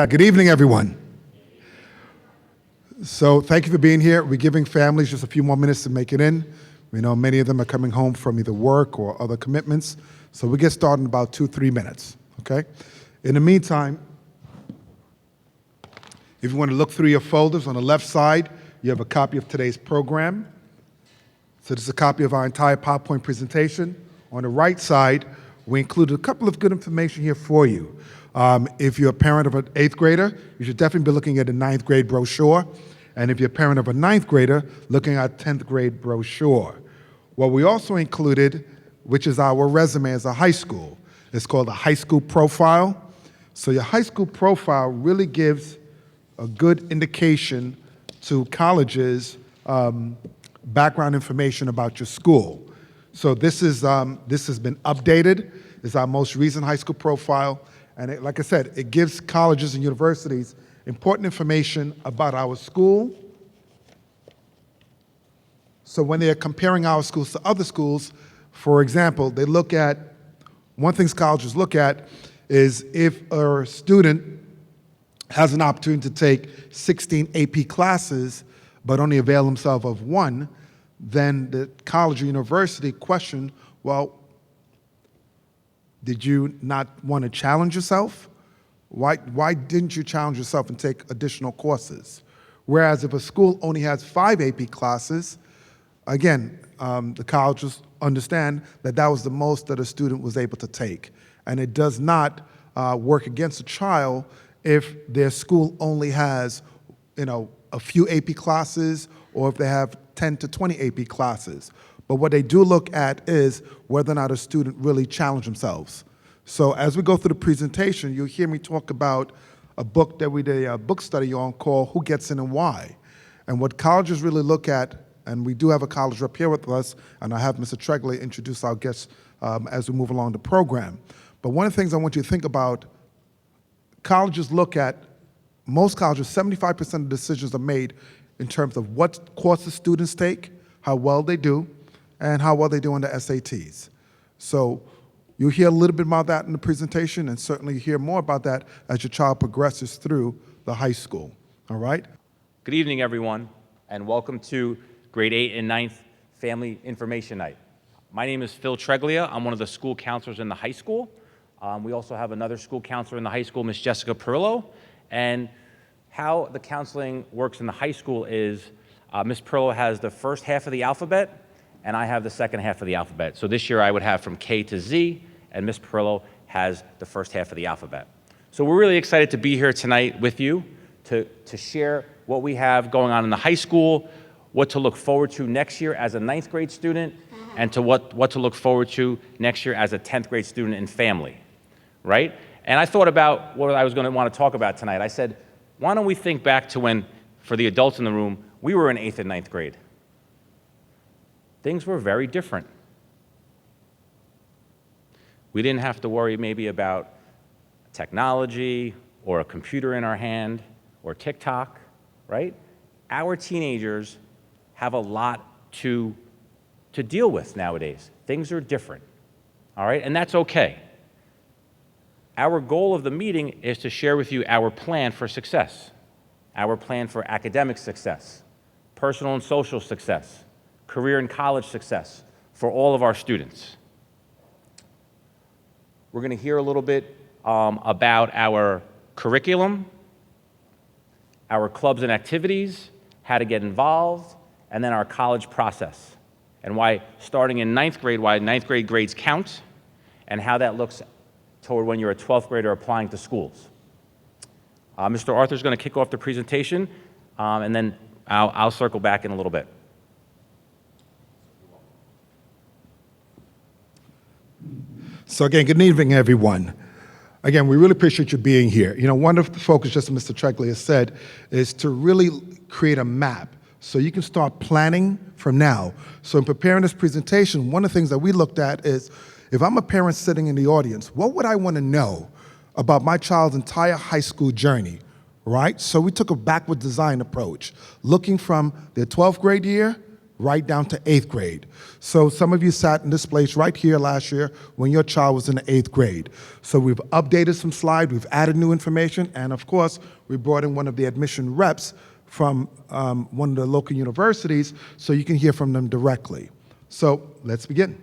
Good evening, everyone. So thank you for being here. We're giving families just a few more minutes to make it in. We know many of them are coming home from either work or other commitments. So we get started in about 2-3 minutes, okay? In the meantime, if you want to look through your folders, on the left side, you have a copy of today's program. So this is a copy of our entire PowerPoint presentation. On the right side, we included a couple of good information here for you. If you're a parent of an 8th grader, you should definitely be looking at a 9th grade brochure. And if you're a parent of a 9th grader, looking at 10th grade brochure. What we also included, which is our resume as a high school, it's called a high school profile. So your high school profile really gives a good indication to colleges, background information about your school. So this has been updated. It's our most recent high school profile. And like I said, it gives colleges and universities important information about our school. So when they're comparing our schools to other schools, for example, they look at, one thing colleges look at is if a student has an opportunity to take 16 AP classes, but only avail himself of one, then the college or university question, well, did you not want to challenge yourself? Why didn't you challenge yourself and take additional courses? Whereas if a school only has 5 AP classes, again, the colleges understand that that was the most that a student was able to take. And it does not work against a child if their school only has, a few AP classes or if they have 10 to 20 AP classes. But what they do look at is whether or not a student really challenged themselves. So as we go through the presentation, you'll hear me talk about a book that we did a book study on called Who Gets In and Why. And what colleges really look at, and we do have a college rep here with us, and I have Mr. Treglia introduce our guests as we move along the program. But one of the things I want you to think about, colleges look at, most colleges, 75% of decisions are made in terms of what courses students take, how well they do, and how well they do on the SATs. So you'll hear a little bit about that in the presentation, and certainly hear more about that as your child progresses through the high school, all right? Good evening, everyone, and welcome to Grade 8 and 9th Family Information Night. My name is Phil Treglia. I'm one of the school counselors in the high school. We also have another school counselor in the high school, Ms. Jessica Perillo. And how the counseling works in the high school is Ms. Perillo has the first half of the alphabet, and I have the second half of the alphabet. So this year I would have from K to Z, and Ms. Perillo has the first half of the alphabet. So we're really excited to be here tonight with you to share what we have going on in the high school, what to look forward to next year as a 9th grade student, and to what to look forward to next year as a 10th grade student in family, right? And I thought about what I was going to want to talk about tonight. I said, why don't we think back to when, for the adults in the room, we were in 8th and 9th grade. Things were very different. We didn't have to worry maybe about technology or a computer in our hand or TikTok, right? Our teenagers have a lot to deal with nowadays. Things are different, all right? And that's okay. Our goal of the meeting is to share with you our plan for success, our plan for academic success, personal and social success, career and college success for all of our students. We're going to hear a little bit about our curriculum, our clubs and activities, how to get involved, and then our college process, and why starting in 9th grade, why 9th grade grades count, and how that looks toward when you're a 12th grader applying to schools. Mr. Arthur's going to kick off the presentation, and then I'll circle back in a little bit. So again, good evening, everyone. Again, we really appreciate you being here. One of the focus, just as Mr. Treglia said, is to really create a map so you can start planning from now. So in preparing this presentation, one of the things that we looked at is, if I'm a parent sitting in the audience, what would I want to know about my child's entire high school journey, right? So we took a backward design approach, looking from their 12th grade year right down to 8th grade. So some of you sat in this place right here last year when your child was in the 8th grade. So we've updated some slides, we've added new information, and of course, we brought in one of the admission reps from one of the local universities so you can hear from them directly. So let's begin.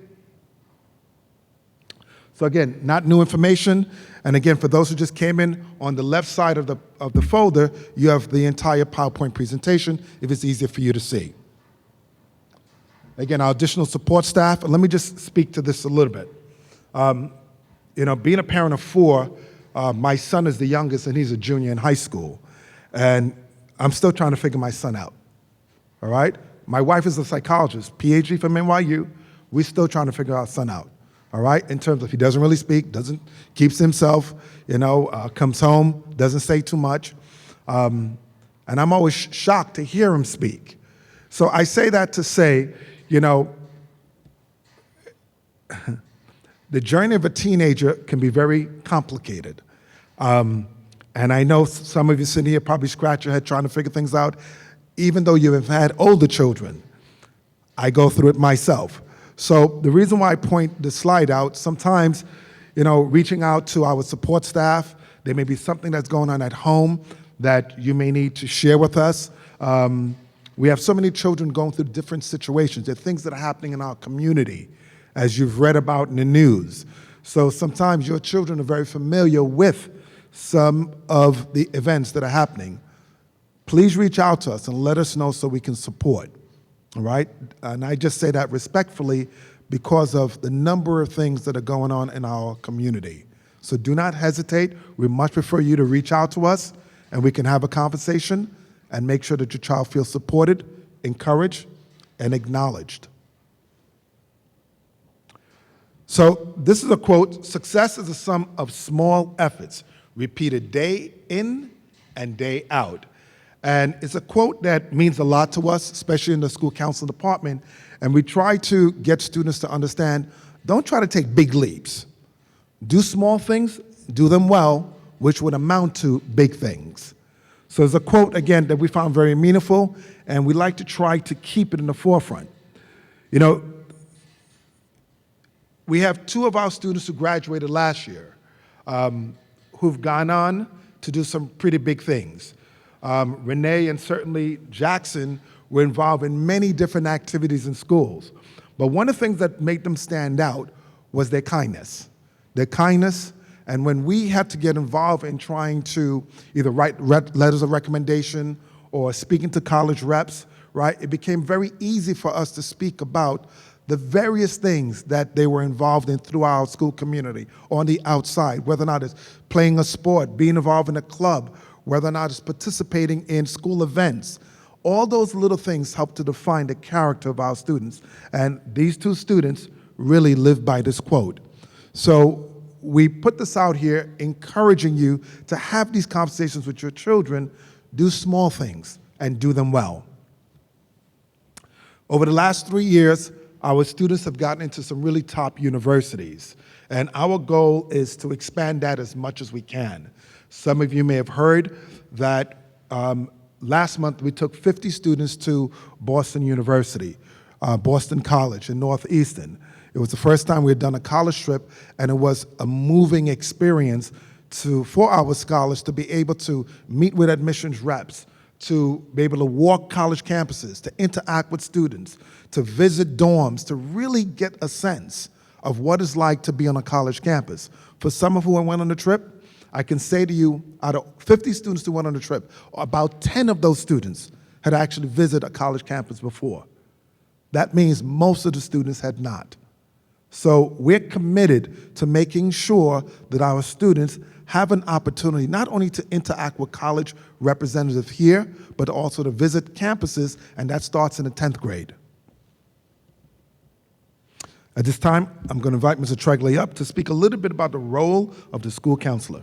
So again, not new information. And again, for those who just came in, on the left side of the folder, you have the entire PowerPoint presentation, if it's easier for you to see. Again, our additional support staff, and let me just speak to this a little bit. Being a parent of 4, my son is the youngest and he's a junior in high school. And I'm still trying to figure my son out, all right? My wife is a psychologist, PhD from NYU. We're still trying to figure our son out, all right? In terms of he doesn't really speak, keeps himself, comes home, doesn't say too much. And I'm always shocked to hear him speak. So I say that to say, the journey of a teenager can be very complicated. And I know some of you sitting here probably scratch your head trying to figure things out. Even though you have had older children, I go through it myself. So the reason why I point the slide out, sometimes, reaching out to our support staff, there may be something that's going on at home that you may need to share with us. We have so many children going through different situations. There are things that are happening in our community, as you've read about in the news. So sometimes your children are very familiar with some of the events that are happening. Please reach out to us and let us know so we can support, all right? And I just say that respectfully because of the number of things that are going on in our community. So do not hesitate. We much prefer you to reach out to us and we can have a conversation and make sure that your child feels supported, encouraged, and acknowledged. So this is a quote: "Success is a sum of small efforts, repeated day in and day out." And it's a quote that means a lot to us, especially in the school counseling department. And we try to get students to understand, don't try to take big leaps. Do small things, do them well, which would amount to big things. So it's a quote, again, that we found very meaningful, and we like to try to keep it in the forefront. We have 2 of our students who graduated last year who've gone on to do some pretty big things. Renee and certainly Jackson were involved in many different activities in schools. But one of the things that made them stand out was their kindness. Their kindness, and when we had to get involved in trying to either write letters of recommendation or speaking to college reps, right, it became very easy for us to speak about the various things that they were involved in through our school community on the outside, whether or not it's playing a sport, being involved in a club, whether or not it's participating in school events. All those little things help to define the character of our students. And these 2 students really live by this quote. So we put this out here encouraging you to have these conversations with your children, do small things, and do them well. Over the last 3 years, our students have gotten into some really top universities, and our goal is to expand that as much as we can. Some of you may have heard that last month we took 50 students to Boston University, Boston College in Northeastern. It was the first time we had done a college trip, and it was a moving experience for our scholars to be able to meet with admissions reps, to be able to walk college campuses, to interact with students, to visit dorms, to really get a sense of what it's like to be on a college campus. For some of who went on the trip, I can say to you, out of 50 students who went on the trip, about 10 of those students had actually visited a college campus before. That means most of the students had not. So we're committed to making sure that our students have an opportunity not only to interact with college representatives here, but also to visit campuses, and that starts in the 10th grade. At this time, I'm going to invite Mr. Tregley up to speak a little bit about the role of the school counselor.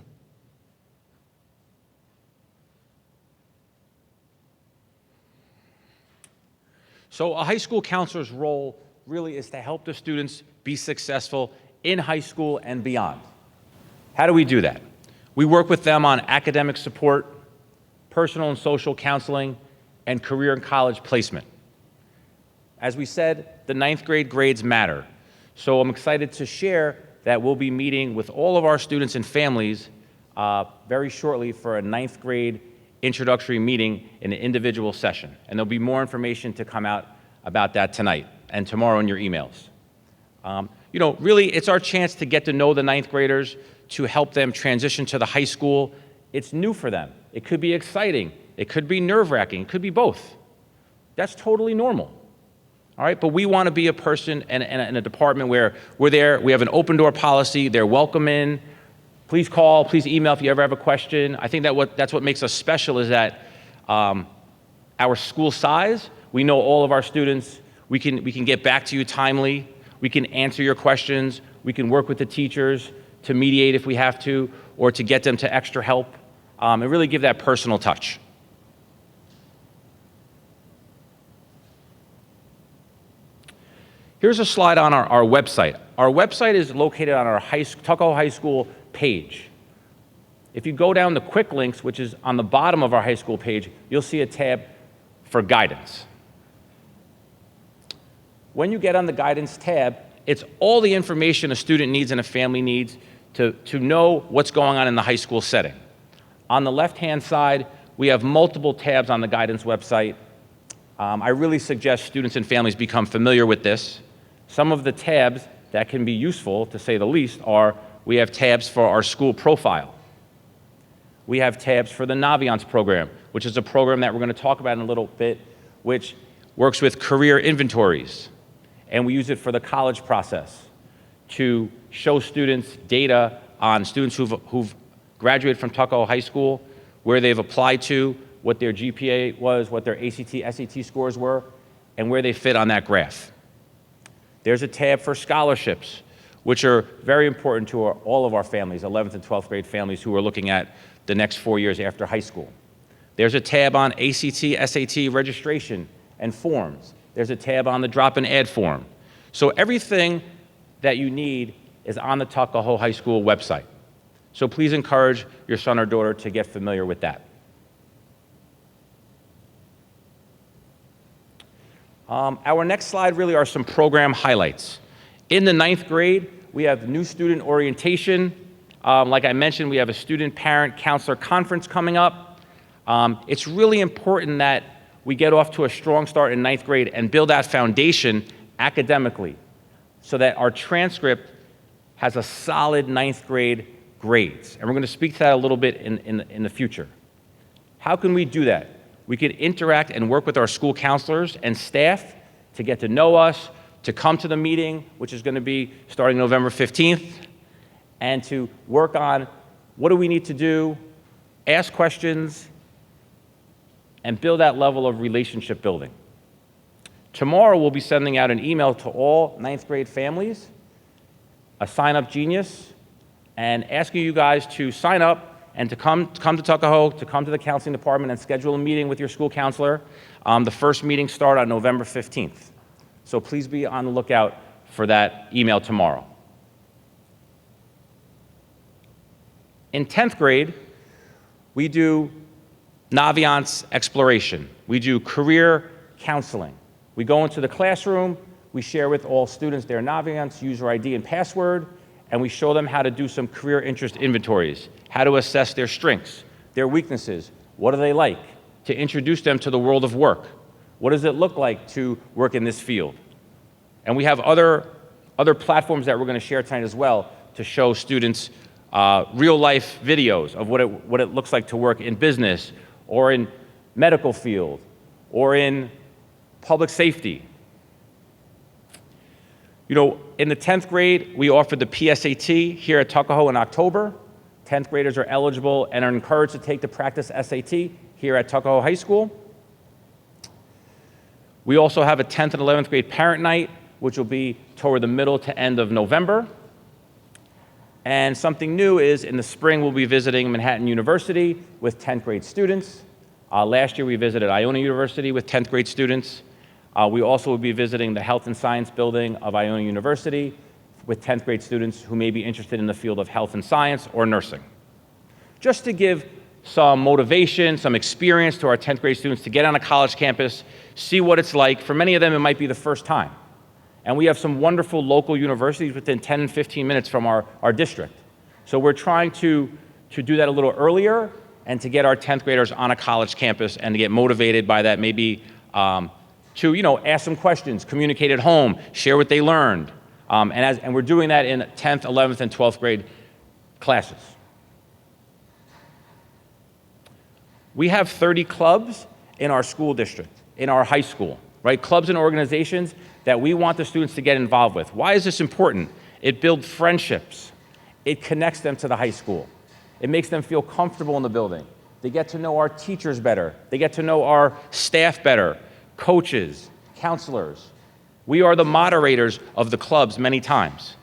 So a high school counselor's role really is to help the students be successful in high school and beyond. How do we do that? We work with them on academic support, personal and social counseling, and career and college placement. As we said, the ninth grade grades matter. So I'm excited to share that we'll be meeting with all of our students and families very shortly for a ninth grade introductory meeting in an individual session. And there'll be more information to come out about that tonight and tomorrow in your emails. Really, it's our chance to get to know the ninth graders, to help them transition to the high school. It's new for them. It could be exciting. It could be nerve-wracking. It could be both. That's totally normal. All right, but we want to be a person and a department where we're there, we have an open door policy, they're welcome in. Please call, please email if you ever have a question. I think that's what makes us special is that our school size, we know all of our students, we can get back to you timely, we can answer your questions, we can work with the teachers to mediate if we have to, or to get them to extra help, and really give that personal touch. Here's a slide on our website. Our website is located on our Tuckahoe High School page. If you go down the quick links, which is on the bottom of our high school page, you'll see a tab for guidance. When you get on the guidance tab, it's all the information a student needs and a family needs to know what's going on in the high school setting. On the left-hand side, we have multiple tabs on the guidance website. I really suggest students and families become familiar with this. Some of the tabs that can be useful, to say the least, are we have tabs for our school profile. We have tabs for the Naviance program, which is a program that we're going to talk about in a little bit, which works with career inventories. And we use it for the college process to show students data on students who've graduated from Tuckahoe High School, where they've applied to, what their GPA was, what their ACT, SAT scores were, and where they fit on that graph. There's a tab for scholarships, which are very important to all of our families, 11th and 12th grade families who are looking at the next 4 years after high school. There's a tab on ACT, SAT registration and forms. There's a tab on the drop and add form. So everything that you need is on the Tuckahoe High School website. So please encourage your son or daughter to get familiar with that. Our next slide really are some program highlights. In the ninth grade, we have new student orientation. Like I mentioned, we have a student parent counselor conference coming up. It's really important that we get off to a strong start in ninth grade and build that foundation academically so that our transcript has a solid ninth grade grades. And we're going to speak to that a little bit in the future. How can we do that? We can interact and work with our school counselors and staff to get to know us, to come to the meeting, which is going to be starting November 15th, and to work on what do we need to do, ask questions, and build that level of relationship building. Tomorrow, we'll be sending out an email to all ninth grade families, a sign-up genius, and asking you guys to sign up and to come to Tuckahoe, to come to the counseling department and schedule a meeting with your school counselor. The first meeting starts on November 15th. So please be on the lookout for that email tomorrow. In 10th grade, we do Naviance exploration. We do career counseling. We go into the classroom, we share with all students their Naviance user ID and password, and we show them how to do some career interest inventories, how to assess their strengths, their weaknesses, what do they like, to introduce them to the world of work. What does it look like to work in this field? And we have other platforms that we're going to share tonight as well to show students real-life videos of what it looks like to work in business or in medical field or in public safety. In the 10th grade, we offered the PSAT here at Tuckahoe in October. 10th graders are eligible and are encouraged to take the practice SAT here at Tuckahoe High School. We also have a 10th and 11th grade parent night, which will be toward the middle to end of November. And something new is in the spring, we'll be visiting Manhattan University with 10th grade students. Last year, we visited Iona University with 10th grade students. We also will be visiting the Health and Science building of Iona University with 10th grade students who may be interested in the field of health and science or nursing. Just to give some motivation, some experience to our 10th grade students to get on a college campus, see what it's like. For many of them, it might be the first time. And we have some wonderful local universities within 10 and 15 minutes from our district. So we're trying to do that a little earlier and to get our 10th graders on a college campus and to get motivated by that, maybe to ask some questions, communicate at home, share what they learned. And we're doing that in 10th, 11th, and 12th grade classes. We have 30 clubs in our school district, in our high school, right? Clubs and organizations that we want the students to get involved with. Why is this important? It builds friendships. It connects them to the high school. It makes them feel comfortable in the building. They get to know our teachers better. They get to know our staff better, coaches, counselors. We are the moderators of the clubs many times.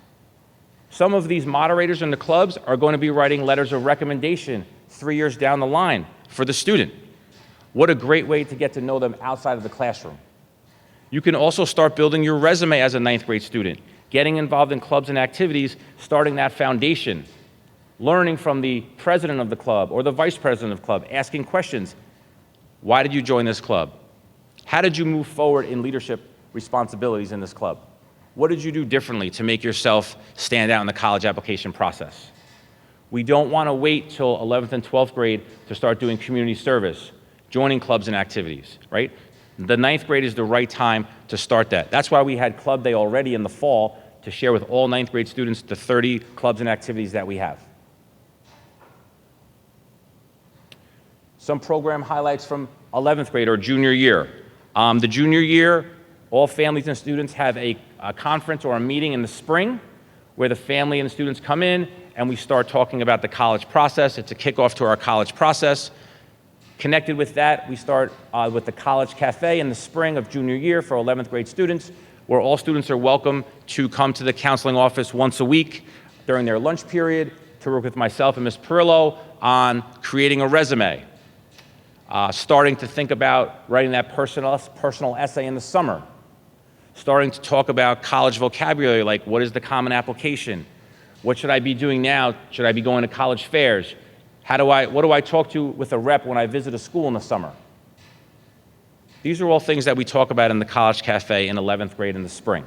Some of these moderators in the clubs are going to be writing letters of recommendation 3 years down the line for the student. What a great way to get to know them outside of the classroom. You can also start building your resume as a 9th grade student, getting involved in clubs and activities, starting that foundation, learning from the president of the club or the vice president of the club, asking questions. Why did you join this club? How did you move forward in leadership responsibilities in this club? What did you do differently to make yourself stand out in the college application process? We don't want to wait till 11th and 12th grade to start doing community service, joining clubs and activities, right? The 9th grade is the right time to start that. That's why we had Club Day already in the fall to share with all 9th grade students the 30 clubs and activities that we have. Some program highlights from 11th grade or junior year. The junior year, all families and students have a conference or a meeting in the spring where the family and the students come in and we start talking about the college process. It's a kickoff to our college process. Connected with that, we start with the College Cafe in the spring of junior year for 11th grade students, where all students are welcome to come to the counseling office once a week during their lunch period to work with myself and Ms. Perillo on creating a resume, starting to think about writing that personal essay in the summer, starting to talk about college vocabulary, like what is the common application? What should I be doing now? Should I be going to college fairs? What do I talk to with a rep when I visit a school in the summer? These are all things that we talk about in the College Cafe in 11th grade in the spring.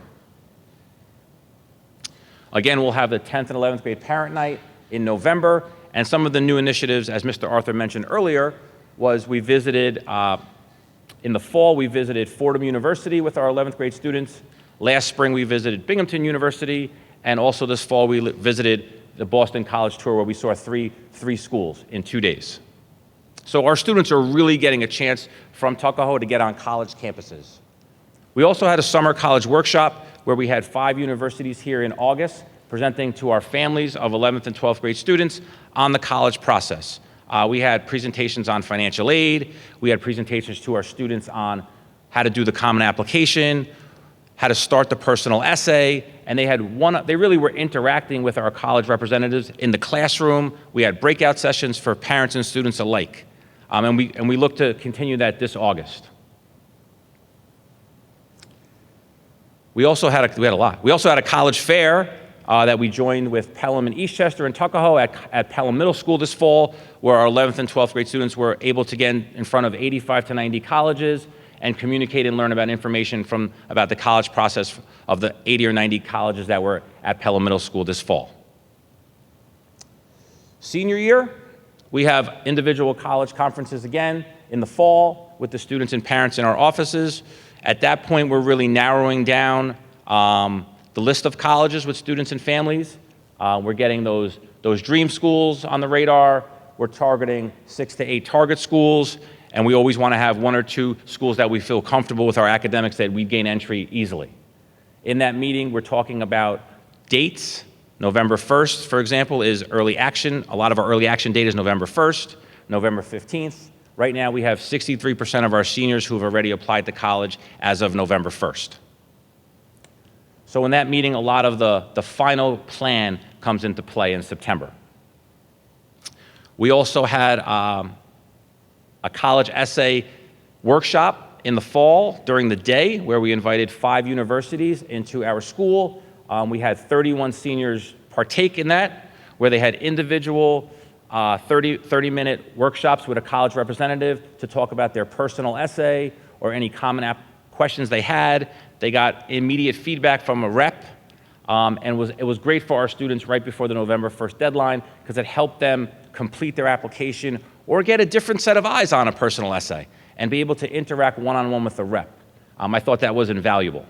Again, we'll have the 10th and 11th grade parent night in November, and some of the new initiatives, as Mr. Arthur mentioned earlier, was we visited, in the fall, we visited Fordham University with our 11th grade students. Last spring, we visited Binghamton University, and also this fall, we visited the Boston College Tour, where we saw three schools in 2 days. So our students are really getting a chance from Tuckahoe to get on college campuses. We also had a summer college workshop where we had 5 universities here in August presenting to our families of 11th and 12th grade students on the college process. We had presentations on financial aid. We had presentations to our students on how to do the common application, how to start the personal essay, and they really were interacting with our college representatives in the classroom. We had breakout sessions for parents and students alike. And we look to continue that this August. We also had a college fair that we joined with Pelham and Eastchester and Tuckahoe at Pelham Middle School this fall, where our 11th and 12th grade students were able to get in front of 85 to 90 colleges and communicate and learn about information about the college process of the 80 or 90 colleges that were at Pelham Middle School this fall. Senior year, we have individual college conferences again in the fall with the students and parents in our offices. At that point, we're really narrowing down the list of colleges with students and families. We're getting those dream schools on the radar. We're targeting 6 to 8 target schools, and we always want to have 1 or 2 schools that we feel comfortable with our academics that we gain entry easily. In that meeting, we're talking about dates. November 1st, for example, is early action. A lot of our early action date is November 1st, November 15th. Right now, we have 63% of our seniors who have already applied to college as of November 1st. So in that meeting, a lot of the final plan comes into play in September. We also had a college essay workshop in the fall during the day where we invited 5 universities into our school. We had 31 seniors partake in that, where they had individual 30-minute workshops with a college representative to talk about their personal essay or any common questions they had. They got immediate feedback from a rep, and it was great for our students right before the November 1st deadline because it helped them complete their application or get a different set of eyes on a personal essay and be able to interact one-on-one with the rep. I thought that was invaluable.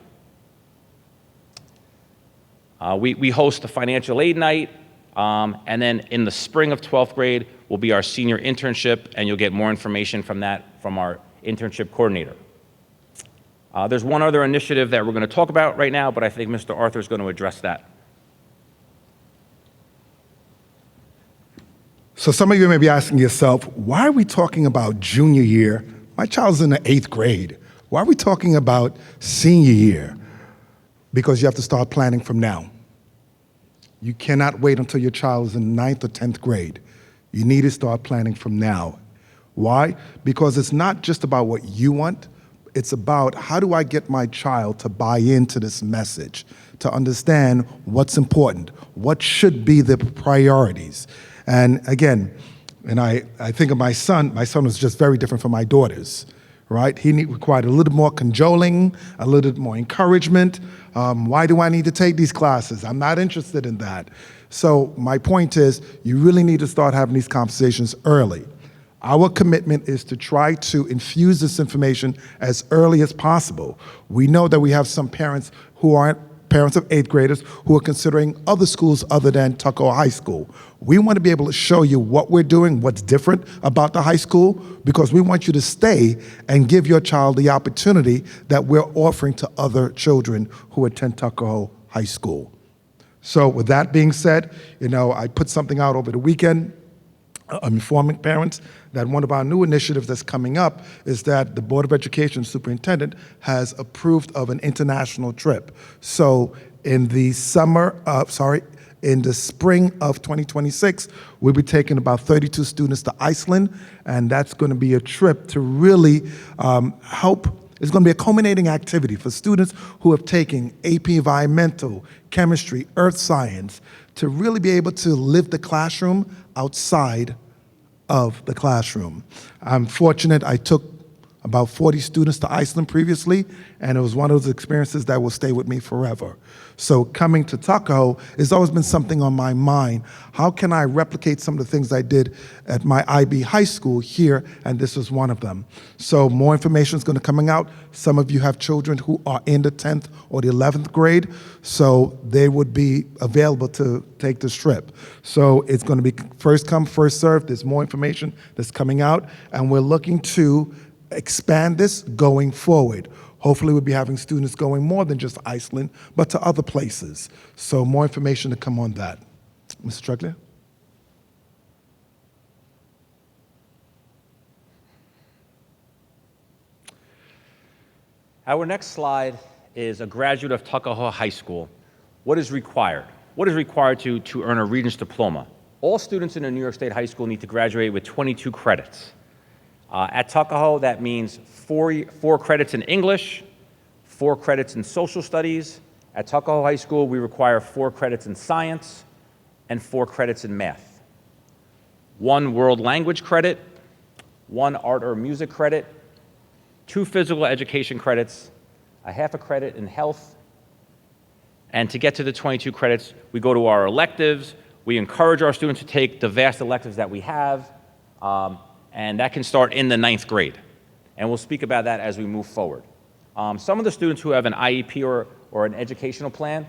We host a financial aid night, and then in the spring of 12th grade will be our senior internship, and you'll get more information from that from our internship coordinator. There's one other initiative that we're going to talk about right now, but I think Mr. Arthur is going to address that. So some of you may be asking yourself, why are we talking about junior year? My child's in the 8th grade. Why are we talking about senior year? Because you have to start planning from now. You cannot wait until your child is in 9th or 10th grade. You need to start planning from now. Why? Because it's not just about what you want. It's about how do I get my child to buy into this message, to understand what's important, what should be the priorities. And again, I think of my son was just very different from my daughters, right? He required a little more cajoling, a little more encouragement. Why do I need to take these classes? I'm not interested in that. So my point is, you really need to start having these conversations early. Our commitment is to try to infuse this information as early as possible. We know that we have some parents who aren't parents of 8th graders who are considering other schools other than Tuckahoe High School. We want to be able to show you what we're doing, what's different about the high school, because we want you to stay and give your child the opportunity that we're offering to other children who attend Tuckahoe High School. So with that being said, I put something out over the weekend. I'm informing parents that one of our new initiatives that's coming up is that the Board of Education Superintendent has approved of an international trip. So in the spring of 2026, we'll be taking about 32 students to Iceland, and that's going to be a trip to really help. It's going to be a culminating activity for students who have taken AP Environmental, Chemistry, Earth Science, to really be able to live the classroom outside of the classroom. I'm fortunate I took about 40 students to Iceland previously, and it was one of those experiences that will stay with me forever. So coming to Tuckahoe has always been something on my mind. How can I replicate some of the things I did at my IB high school here, and this is one of them. So more information is going to coming out. Some of you have children who are in the 10th or the 11th grade, so they would be available to take this trip. So it's going to be first come, first served. There's more information that's coming out, and we're looking to expand this going forward. Hopefully we'll be having students going more than just Iceland, but to other places. So more information to come on that. Mr. Treglia? Our next slide is a graduate of Tuckahoe High School. What is required? What is required to earn a Regents diploma? All students in a New York State high school need to graduate with 22 credits. At Tuckahoe, that means four credits in English, 4 credits in social studies. At Tuckahoe High School, we require 4 credits in science and 4 credits in math. 1 world language credit, 1 art or music credit, 2 physical education credits, a half a credit in health. And to get to the 22 credits, we go to our electives. We encourage our students to take the vast electives that we have. And that can start in the 9th grade. And we'll speak about that as we move forward. Some of the students who have an IEP or an educational plan,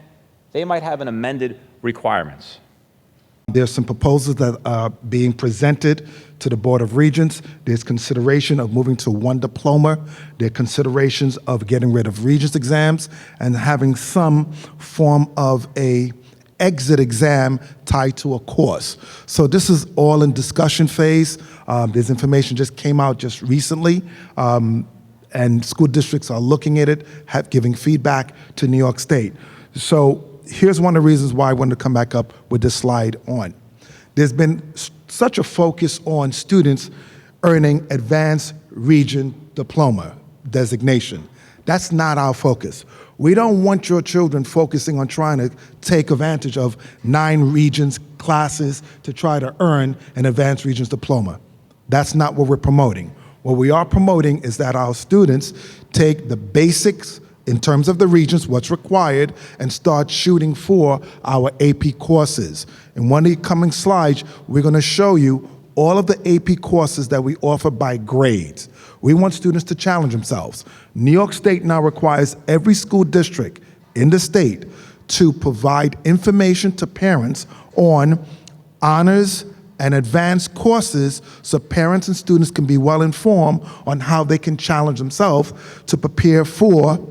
they might have an amended requirements. There's some proposals that are being presented to the Board of Regents. There's consideration of moving to 1 diploma. There are considerations of getting rid of Regents exams and having some form of a exit exam tied to a course. So this is all in discussion phase. This information just came out just recently, and school districts are looking at it, giving feedback to New York State. So here's one of the reasons why I wanted to come back up with this slide on. There's been such a focus on students earning advanced Regent diploma designation. That's not our focus. We don't want your children focusing on trying to take advantage of 9 Regents classes to try to earn an advanced Regents diploma. That's not what we're promoting. What we are promoting is that our students take the basics in terms of the Regents, what's required, and start shooting for our AP courses. In one of the coming slides, we're going to show you all of the AP courses that we offer by grades. We want students to challenge themselves. New York State now requires every school district in the state to provide information to parents on honors and advanced courses so parents and students can be well informed on how they can challenge themselves to prepare for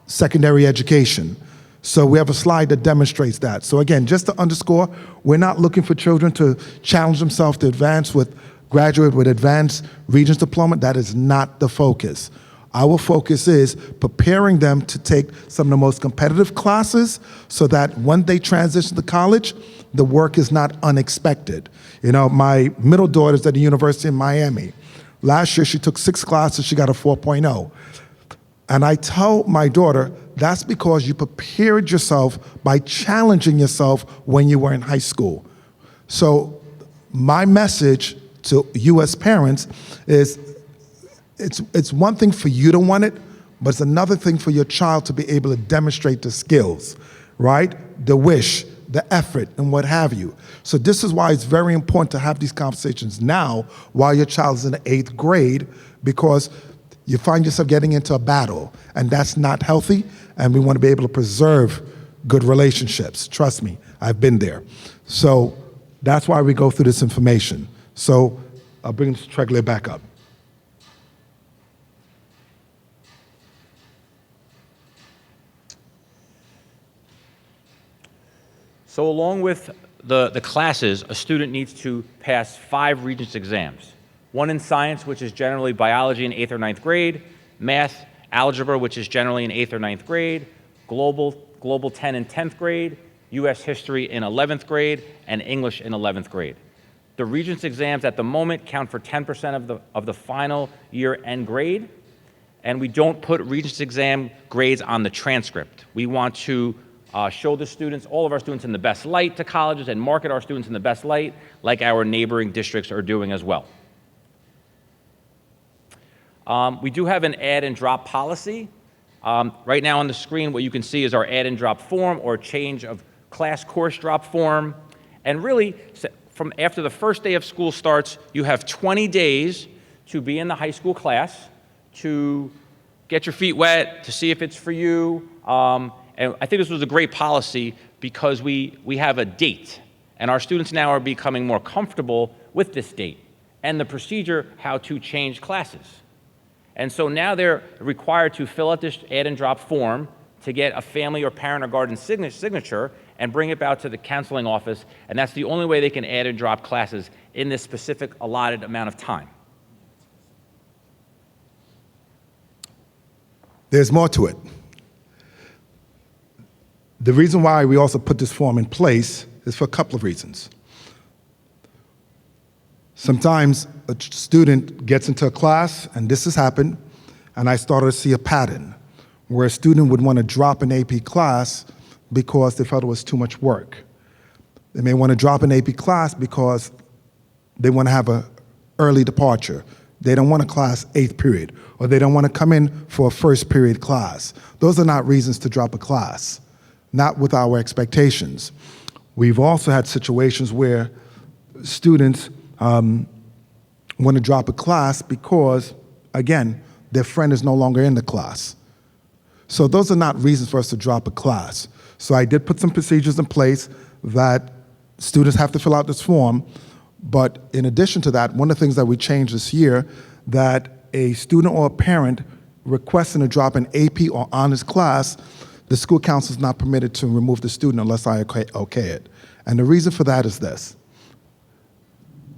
secondary education. So we have a slide that demonstrates that. So again, just to underscore, we're not looking for children to challenge themselves to graduate with advanced Regents diploma. That is not the focus. Our focus is preparing them to take some of the most competitive classes so that when they transition to college, the work is not unexpected. You know, my middle daughter's at the University of Miami. Last year, she took 6 classes, she got a 4.0. And I tell my daughter, that's because you prepared yourself by challenging yourself when you were in high school. So my message to you as parents is it's one thing for you to want it, but it's another thing for your child to be able to demonstrate the skills, right? The wish, the effort, and what have you. So this is why it's very important to have these conversations now while your child is in the 8th grade, because you find yourself getting into a battle, and that's not healthy, and we want to be able to preserve good relationships. Trust me, I've been there. So that's why we go through this information. So I'll bring Treglia back up. So along with the classes, a student needs to pass 5 Regents exams. One in science, which is generally biology in 8th or 9th grade, math, algebra, which is generally in 8th or 9th grade, global 10 in 10th grade, U.S. history in 11th grade, and English in 11th grade. The Regents exams at the moment count for 10% of the final year end grade, and we don't put Regents exam grades on the transcript. We want to show the students, all of our students, in the best light to colleges and market our students in the best light, like our neighboring districts are doing as well. We do have an add and drop policy. Right now on the screen, what you can see is our add and drop form or change of class course drop form. And really, from after the first day of school starts, you have 20 days to be in the high school class, to get your feet wet, to see if it's for you. And I think this was a great policy because we have a date, and our students now are becoming more comfortable with this date and the procedure how to change classes. And so now they're required to fill out this add and drop form to get a family or parent or guardian signature and bring it out to the counseling office, and that's the only way they can add and drop classes in this specific allotted amount of time. There's more to it. The reason why we also put this form in place is for a couple of reasons. Sometimes a student gets into a class, and this has happened, and I started to see a pattern where a student would want to drop an AP class because they felt it was too much work. They may want to drop an AP class because they want to have an early departure. They don't want a class 8th period, or they don't want to come in for a 1st period class. Those are not reasons to drop a class, not with our expectations. We've also had situations where students want to drop a class because, again, their friend is no longer in the class. So those are not reasons for us to drop a class. So I did put some procedures in place that students have to fill out this form, but in addition to that, one of the things that we changed this year, that a student or a parent requesting to drop an AP or honors class, the school council is not permitted to remove the student unless I okay it. And the reason for that is this.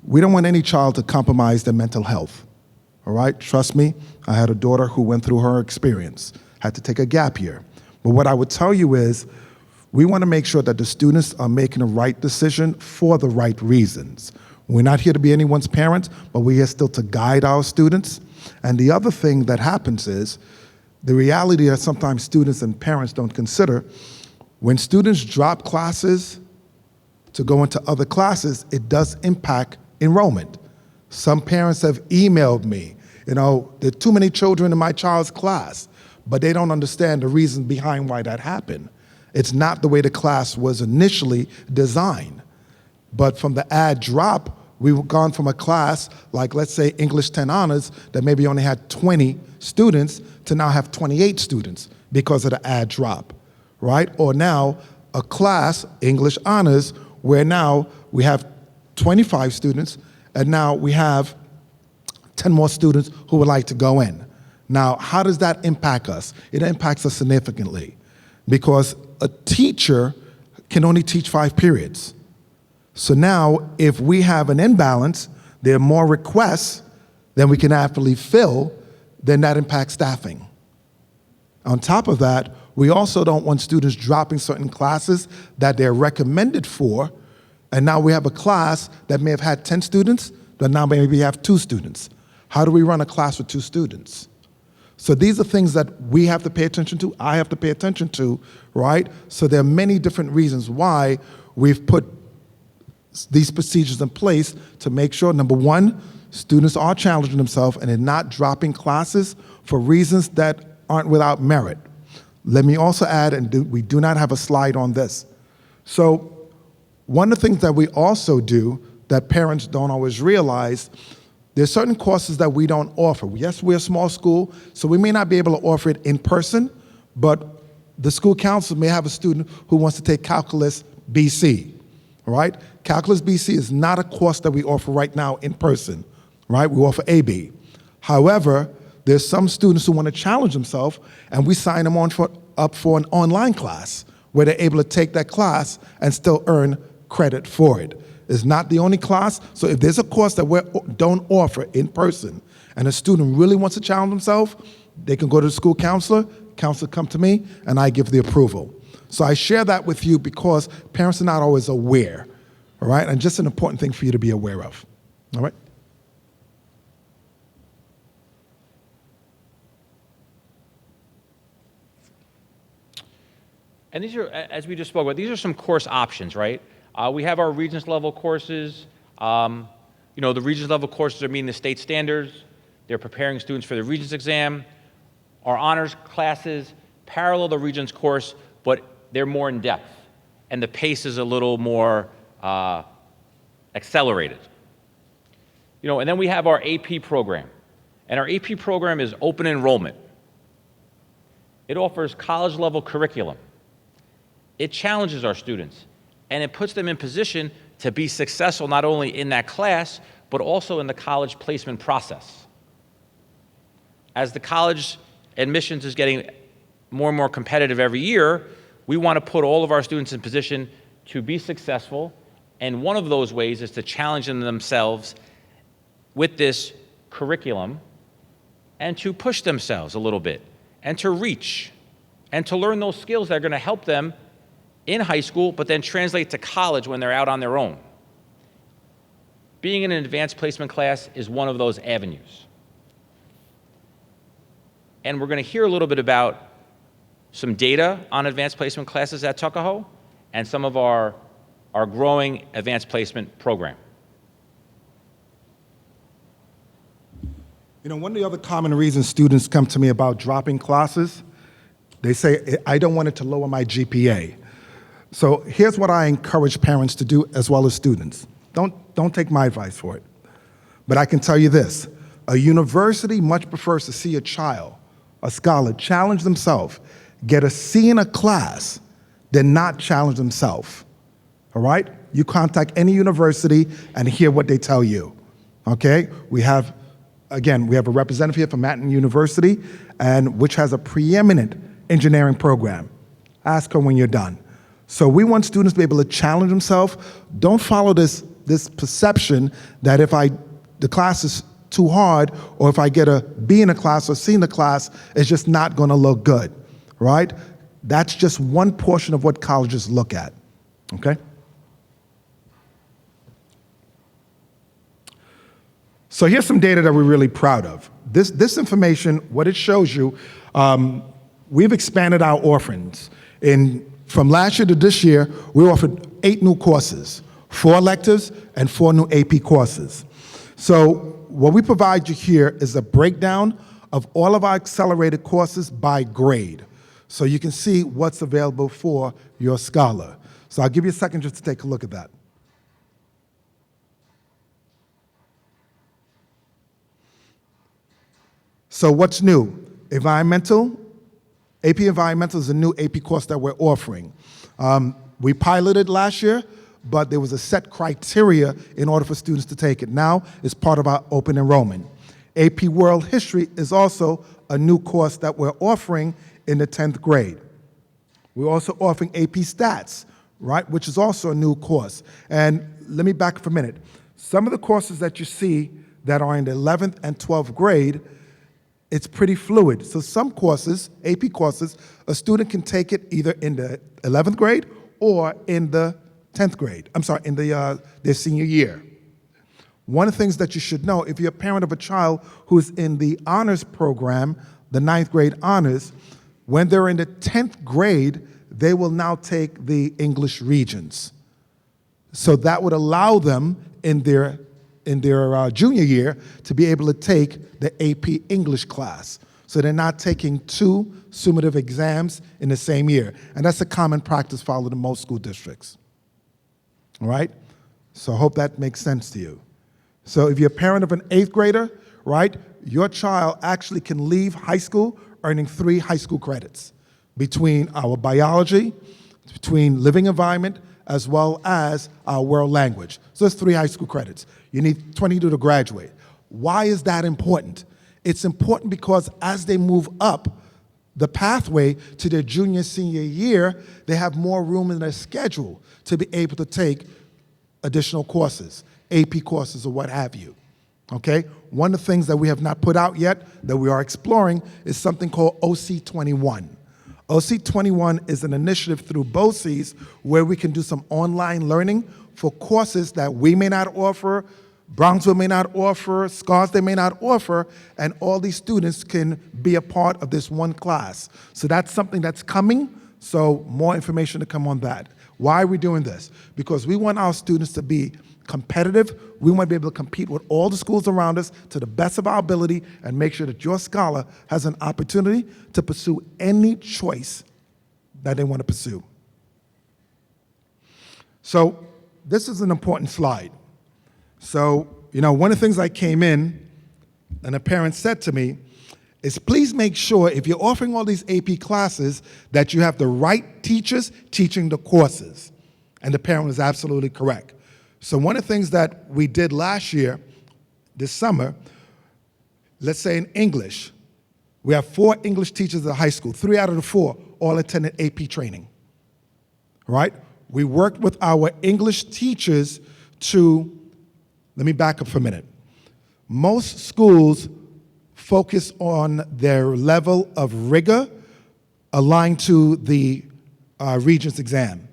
We don't want any child to compromise their mental health, all right? Trust me, I had a daughter who went through her experience, had to take a gap year. But what I would tell you is, we want to make sure that the students are making the right decision for the right reasons. We're not here to be anyone's parents, but we're here still to guide our students. And the other thing that happens is, the reality that sometimes students and parents don't consider, when students drop classes to go into other classes, it does impact enrollment. Some parents have emailed me, there are too many children in my child's class, but they don't understand the reason behind why that happened. It's not the way the class was initially designed. But from the add drop, we've gone from a class like, let's say, English 10 honors that maybe only had 20 students to now have 28 students because of the add drop, right? Or now a class, English honors, where now we have 25 students and now we have 10 more students who would like to go in. Now, how does that impact us? It impacts us significantly because a teacher can only teach 5 periods. So now, if we have an imbalance, there are more requests than we can actually fill, then that impacts staffing. On top of that, we also don't want students dropping certain classes that they're recommended for, and now we have a class that may have had 10 students, but now maybe have 2 students. How do we run a class with 2 students? So these are things that we have to pay attention to, I have to pay attention to, right? So there are many different reasons why we've put these procedures in place to make sure, number one, students are challenging themselves and they're not dropping classes for reasons that aren't without merit. Let me also add, and we do not have a slide on this. So one of the things that we also do that parents don't always realize, there's certain courses that we don't offer. Yes, we're a small school, so we may not be able to offer it in person, but the school council may have a student who wants to take Calculus BC, right? Calculus BC is not a course that we offer right now in person, right? We offer AB. However, there's some students who want to challenge themselves, and we sign them up for an online class where they're able to take that class and still earn credit for it. It's not the only class, so if there's a course that we don't offer in person and a student really wants to challenge themselves, they can go to the school counselor come to me, and I give the approval. So I share that with you because parents are not always aware, all right? And just an important thing for you to be aware of, all right? And these are, as we just spoke about, these are some course options, right? We have our Regents level courses. The Regents level courses are meeting the state standards. They're preparing students for the Regents exam. Our honors classes parallel the Regents course, but they're more in depth, and the pace is a little more accelerated. And then we have our AP program, and our AP program is open enrollment. It offers college level curriculum. It challenges our students, and it puts them in position to be successful not only in that class, but also in the college placement process. As the college admissions is getting more and more competitive every year, we want to put all of our students in position to be successful, and one of those ways is to challenge them themselves with this curriculum and to push themselves a little bit and to reach and to learn those skills that are going to help them in high school, but then translate to college when they're out on their own. Being in an advanced placement class is one of those avenues. And we're going to hear a little bit about some data on advanced placement classes at Tuckahoe and some of our growing advanced placement program. One of the other common reasons students come to me about dropping classes, they say, I don't want it to lower my GPA. So here's what I encourage parents to do as well as students. Don't take my advice for it. But I can tell you this, a university much prefers to see a child, a scholar, challenge themselves, get a C in a class, than not challenge themselves, all right? You contact any university and hear what they tell you, okay? We have a representative here from Manhattan University, which has a preeminent engineering program. Ask her when you're done. So we want students to be able to challenge themselves. Don't follow this perception that the class is too hard, or if I get a B in a class or C in a class, it's just not going to look good, right? That's just one portion of what colleges look at, okay? So here's some data that we're really proud of. This information, what it shows you, we've expanded our offerings. From last year to this year, we offered 8 new courses. 4 electives, and 4 new AP courses. So what we provide you here is a breakdown of all of our accelerated courses by grade. So you can see what's available for your scholar. So I'll give you a second just to take a look at that. So what's new? Environmental. AP Environmental is a new AP course that we're offering. We piloted last year, but there was a set criteria in order for students to take it. Now it's part of our open enrollment. AP World History is also a new course that we're offering in the 10th grade. We're also offering AP Stats, right, which is also a new course. And let me back up for a minute. Some of the courses that you see that are in the 11th and 12th grade, it's pretty fluid. So some courses, AP courses, a student can take it either in the 11th grade or in the 10th grade. I'm sorry, in their senior year. One of the things that you should know, if you're a parent of a child who's in the honors program, the 9th grade honors, when they're in the 10th grade, they will now take the English Regents. So that would allow them in their junior year to be able to take the AP English class. So they're not taking 2 summative exams in the same year. And that's a common practice followed in most school districts. All right? So I hope that makes sense to you. So if you're a parent of an 8th grader, right, your child actually can leave high school earning 3 high school credits between our biology, between living environment, as well as our world language. So it's 3 high school credits. You need 22 to graduate. Why is that important? It's important because as they move up the pathway to their junior, senior year, they have more room in their schedule to be able to take additional courses, AP courses or what have you, okay? One of the things that we have not put out yet that we are exploring is something called OC21. OC21 is an initiative through BOCES where we can do some online learning for courses that we may not offer, Brownsville may not offer, Scarsdale may not offer, and all these students can be a part of this one class. So that's something that's coming, so more information to come on that. Why are we doing this? Because we want our students to be competitive. We want to be able to compete with all the schools around us to the best of our ability and make sure that your scholar has an opportunity to pursue any choice that they want to pursue. So this is an important slide. So, one of the things I came in and a parent said to me is please make sure if you're offering all these AP classes that you have the right teachers teaching the courses. And the parent was absolutely correct. So one of the things that we did last year, this summer, let's say in English, we have 4 English teachers at the high school. 3 out of the 4 all attended AP training, right? We worked with our English teachers to, let me back up for a minute. Most schools focus on their level of rigor aligned to the Regents exam.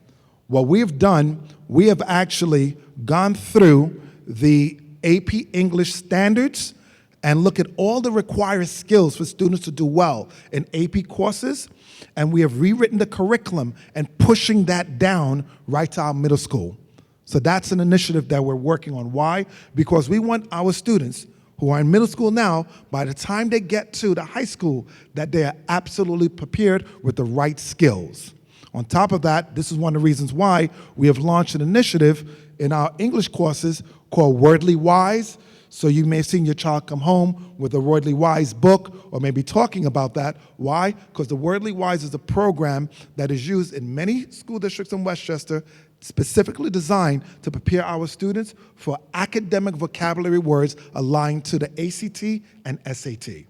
What we've done, we have actually gone through the AP English standards and look at all the required skills for students to do well in AP courses, and we have rewritten the curriculum and pushing that down right to our middle school. So that's an initiative that we're working on. Why? Because we want our students who are in middle school now, by the time they get to the high school, that they are absolutely prepared with the right skills. On top of that, this is one of the reasons why we have launched an initiative in our English courses called Wordly Wise. So you may have seen your child come home with a Wordly Wise book or maybe talking about that. Why? Because the Wordly Wise is a program that is used in many school districts in Westchester, specifically designed to prepare our students for academic vocabulary words aligned to the ACT and SAT.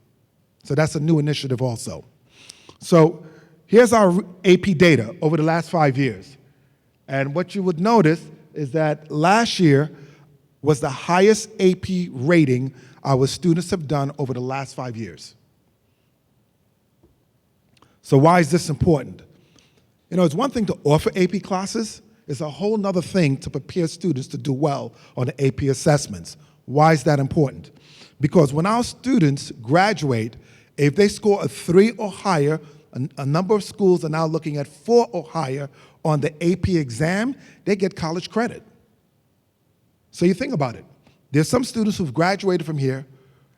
So that's a new initiative also. So here's our AP data over the last 5 years. And what you would notice is that last year was the highest AP rating our students have done over the last 5 years. So why is this important? It's one thing to offer AP classes. It's a whole nother thing to prepare students to do well on the AP assessments. Why is that important? Because when our students graduate, if they score a 3 or higher, a number of schools are now looking at 4 or higher on the AP exam, they get college credit. So you think about it. There's some students who've graduated from here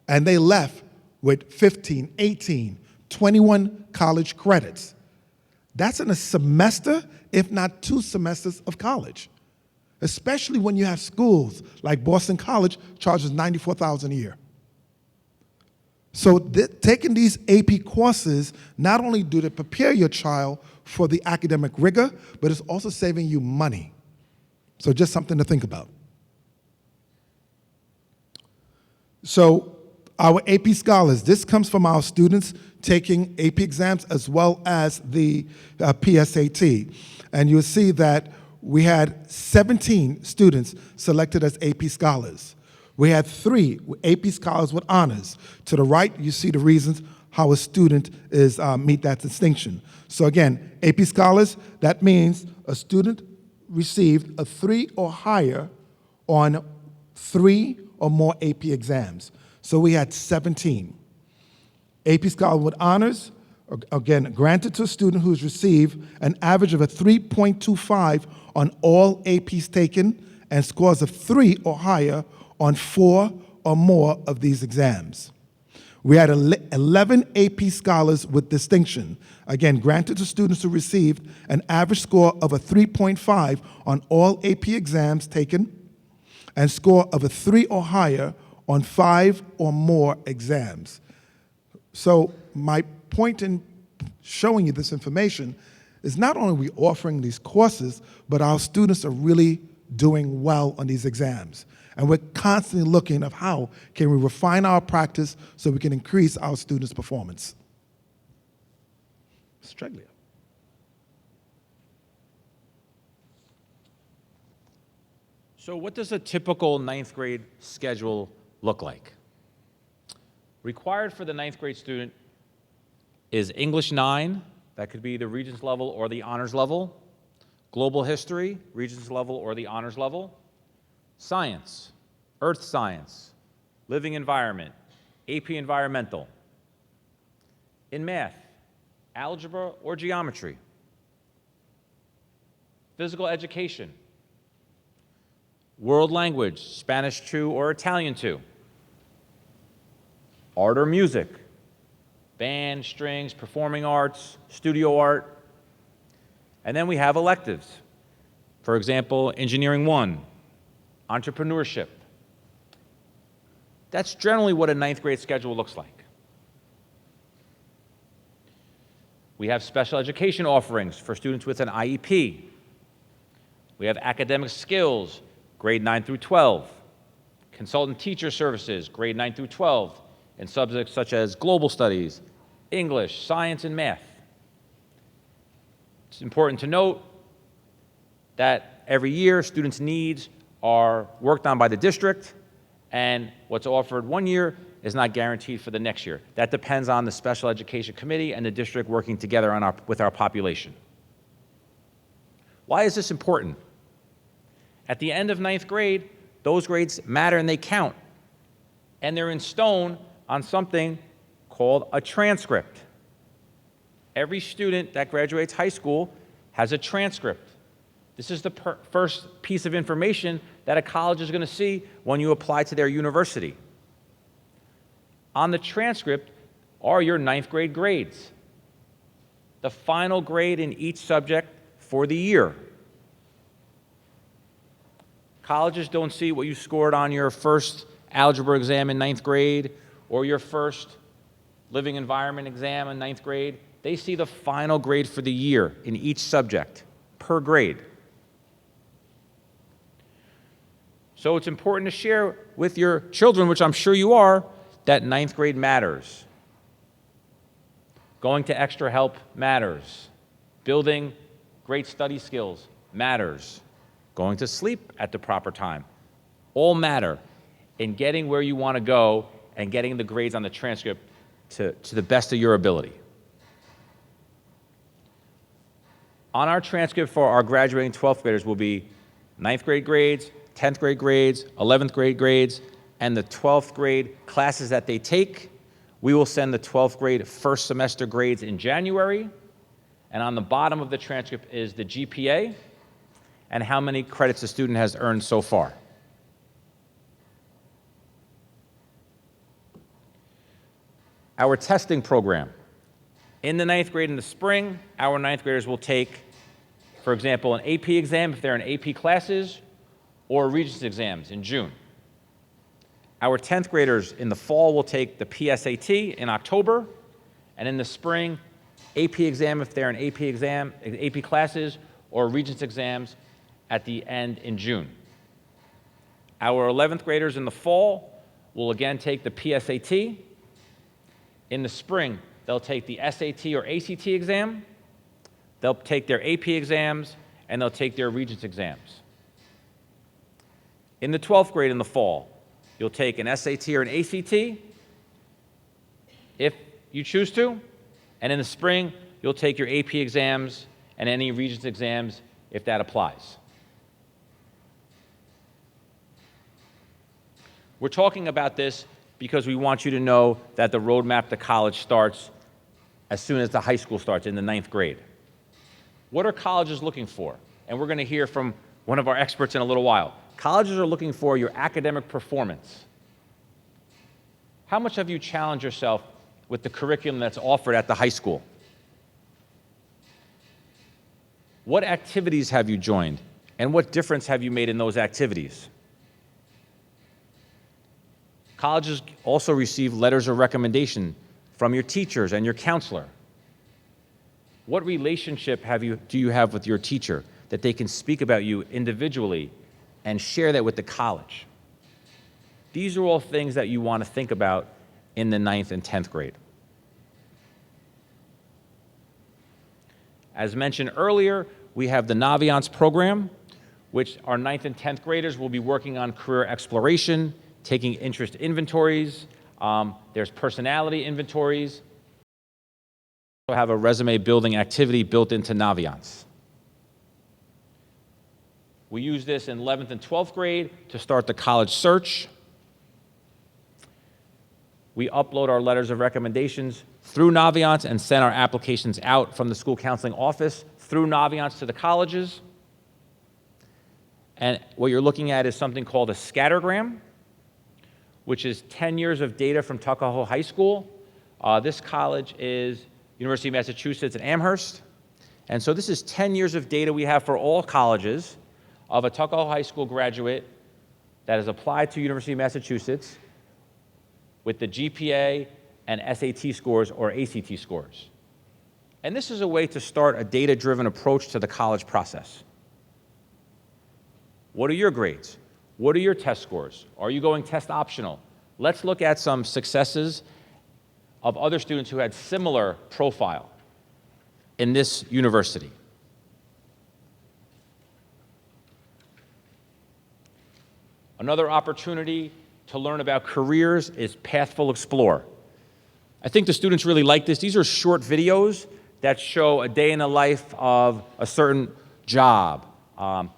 and they left with 15, 18, 21 college credits. That's in a semester, if not 2 semesters of college, especially when you have schools like Boston College charges $94,000 a year. So taking these AP courses, not only do they prepare your child for the academic rigor, but it's also saving you money. So just something to think about. So our AP scholars, this comes from our students taking AP exams as well as the PSAT. And you'll see that we had 17 students selected as AP scholars. We had 3 AP scholars with honors. To the right, you see the reasons how a student is meet that distinction. So again, AP scholars, that means a student received a 3 or higher on 3 or more AP exams. So we had 17. AP Scholar with honors, again, granted to a student who's received an average of a 3.25 on all APs taken and scores of 3 or higher on 4 or more of these exams. We had 11 AP scholars with distinction, again, granted to students who received an average score of a 3.5 on all AP exams taken and score of a 3 or higher on 5 or more exams. So my point in showing you this information is not only are we offering these courses, but our students are really doing well on these exams. And we're constantly looking at how can we refine our practice so we can increase our students' performance. Streglia. So what does a typical 9th grade schedule look like? Required for the 9th grade student is English 9, that could be the Regents level or the honors level, Global History, Regents level or the honors level, Science, Earth Science, Living Environment, AP Environmental. In math, Algebra or Geometry. Physical Education, World Language, Spanish 2 or Italian 2. Art or Music, Band, Strings, Performing Arts, Studio Art. And then we have electives. For example, Engineering 1, Entrepreneurship. That's generally what a 9th grade schedule looks like. We have special education offerings for students with an IEP. We have academic skills, grade 9 through 12. Consultant teacher services, grade 9 through 12, in subjects such as global studies, English, science, and math. It's important to note that every year students' needs are worked on by the district, and what's offered one year is not guaranteed for the next year. That depends on the special education committee and the district working together with our population. Why is this important? At the end of 9th grade, those grades matter and they count, and they're in stone on something called a transcript. Every student that graduates high school has a transcript. This is the first piece of information that a college is going to see when you apply to their university. On the transcript are your 9th grade grades, the final grade in each subject for the year. Colleges don't see what you scored on your first algebra exam in 9th grade or your first living environment exam in 9th grade. They see the final grade for the year in each subject per grade. So it's important to share with your children, which I'm sure you are, that 9th grade matters. Going to extra help matters. Building great study skills matters. Going to sleep at the proper time all matter in getting where you want to go and getting the grades on the transcript to the best of your ability. On our transcript for our graduating 12th graders will be 9th grade grades, 10th grade grades, 11th grade grades, and the 12th grade classes that they take. We will send the 12th grade first semester grades in January, and on the bottom of the transcript is the GPA and how many credits the student has earned so far. Our testing program. In the ninth grade in the spring, our ninth graders will take, for example, an AP exam if they're in AP classes, or Regents exams in June. Our 10th graders in the fall will take the PSAT in October, and in the spring, AP exam if they're in AP classes, or Regents exams at the end in June. Our 11th graders in the fall will again take the PSAT. In the spring, they'll take the SAT or ACT exam, they'll take their AP exams, and they'll take their Regents exams. In the 12th grade in the fall, you'll take an SAT or an ACT, if you choose to, and in the spring, you'll take your AP exams and any Regents exams if that applies. We're talking about this because we want you to know that the roadmap to college starts as soon as the high school starts in the ninth grade. What are colleges looking for? And we're going to hear from one of our experts in a little while. Colleges are looking for your academic performance. How much have you challenged yourself with the curriculum that's offered at the high school? What activities have you joined? And what difference have you made in those activities? Colleges also receive letters of recommendation from your teachers and your counselor. What relationship do you have with your teacher that they can speak about you individually and share that with the college? These are all things that you want to think about in the 9th and 10th grade. As mentioned earlier, we have the Naviance program, which our 9th and 10th graders will be working on career exploration, taking interest inventories. There's personality inventories. We have a resume building activity built into Naviance. We use this in 11th and 12th grade to start the college search. We upload our letters of recommendations through Naviance and send our applications out from the school counseling office through Naviance to the colleges. And what you're looking at is something called a scattergram, which is 10 years of data from Tuckahoe High School. This college is University of Massachusetts at Amherst. And so this is 10 years of data we have for all colleges of a Tuckahoe High School graduate that has applied to University of Massachusetts with the GPA and SAT scores or ACT scores. And this is a way to start a data-driven approach to the college process. What are your grades? What are your test scores? Are you going test optional? Let's look at some successes of other students who had similar profile in this university. Another opportunity to learn about careers is Pathful Explore. I think the students really like this. These are short videos that show a day in the life of a certain job.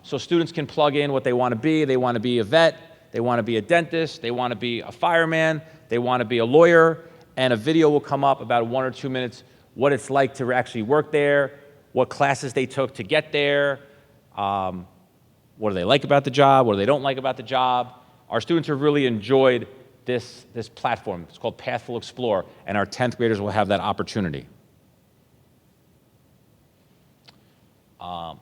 So students can plug in what they want to be. They want to be a vet, they want to be a dentist, they want to be a fireman, they want to be a lawyer, and a video will come up about 1 or 2 minutes, what it's like to actually work there, what classes they took to get there, what do they like about the job, what do they don't like about the job. Our students have really enjoyed this platform. It's called Pathful Explore, and our 10th graders will have that opportunity.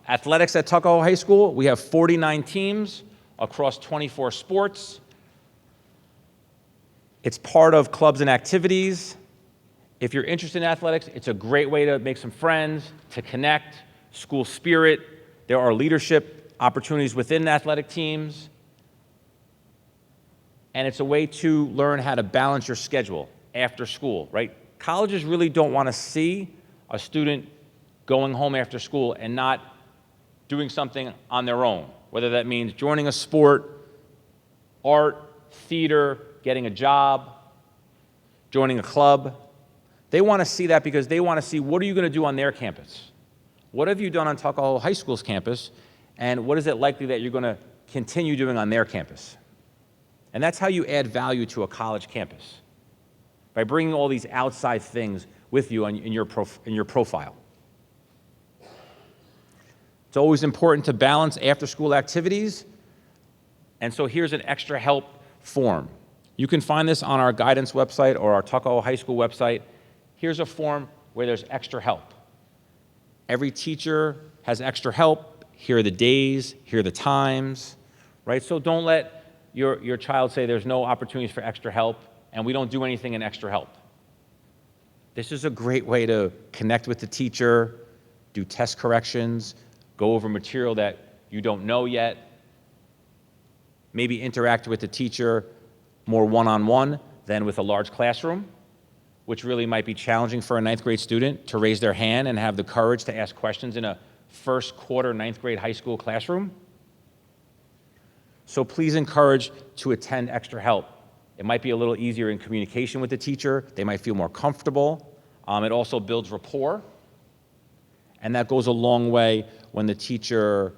Athletics at Tuckahoe High School, we have 49 teams across 24 sports. It's part of clubs and activities. If you're interested in athletics, it's a great way to make some friends, to connect, school spirit. There are leadership opportunities within athletic teams. And it's a way to learn how to balance your schedule after school, right? Colleges really don't want to see a student going home after school and not doing something on their own, whether that means joining a sport, art, theater, getting a job, joining a club. They want to see that because they want to see, what are you going to do on their campus? What have you done on Tuckahoe High School's campus, and what is it likely that you're going to continue doing on their campus? And that's how you add value to a college campus, by bringing all these outside things with you in your profile. It's always important to balance after-school activities, and so here's an extra help form. You can find this on our guidance website or our Tuckahoe High School website. Here's a form where there's extra help. Every teacher has extra help. Here are the days, here are the times, right? So don't let your child say there's no opportunities for extra help and we don't do anything in extra help. This is a great way to connect with the teacher, do test corrections, go over material that you don't know yet, maybe interact with the teacher more one-on-one than with a large classroom, which really might be challenging for a ninth grade student to raise their hand and have the courage to ask questions in a first quarter ninth grade high school classroom. So please encourage to attend extra help. It might be a little easier in communication with the teacher. They might feel more comfortable. It also builds rapport. And that goes a long way when the teacher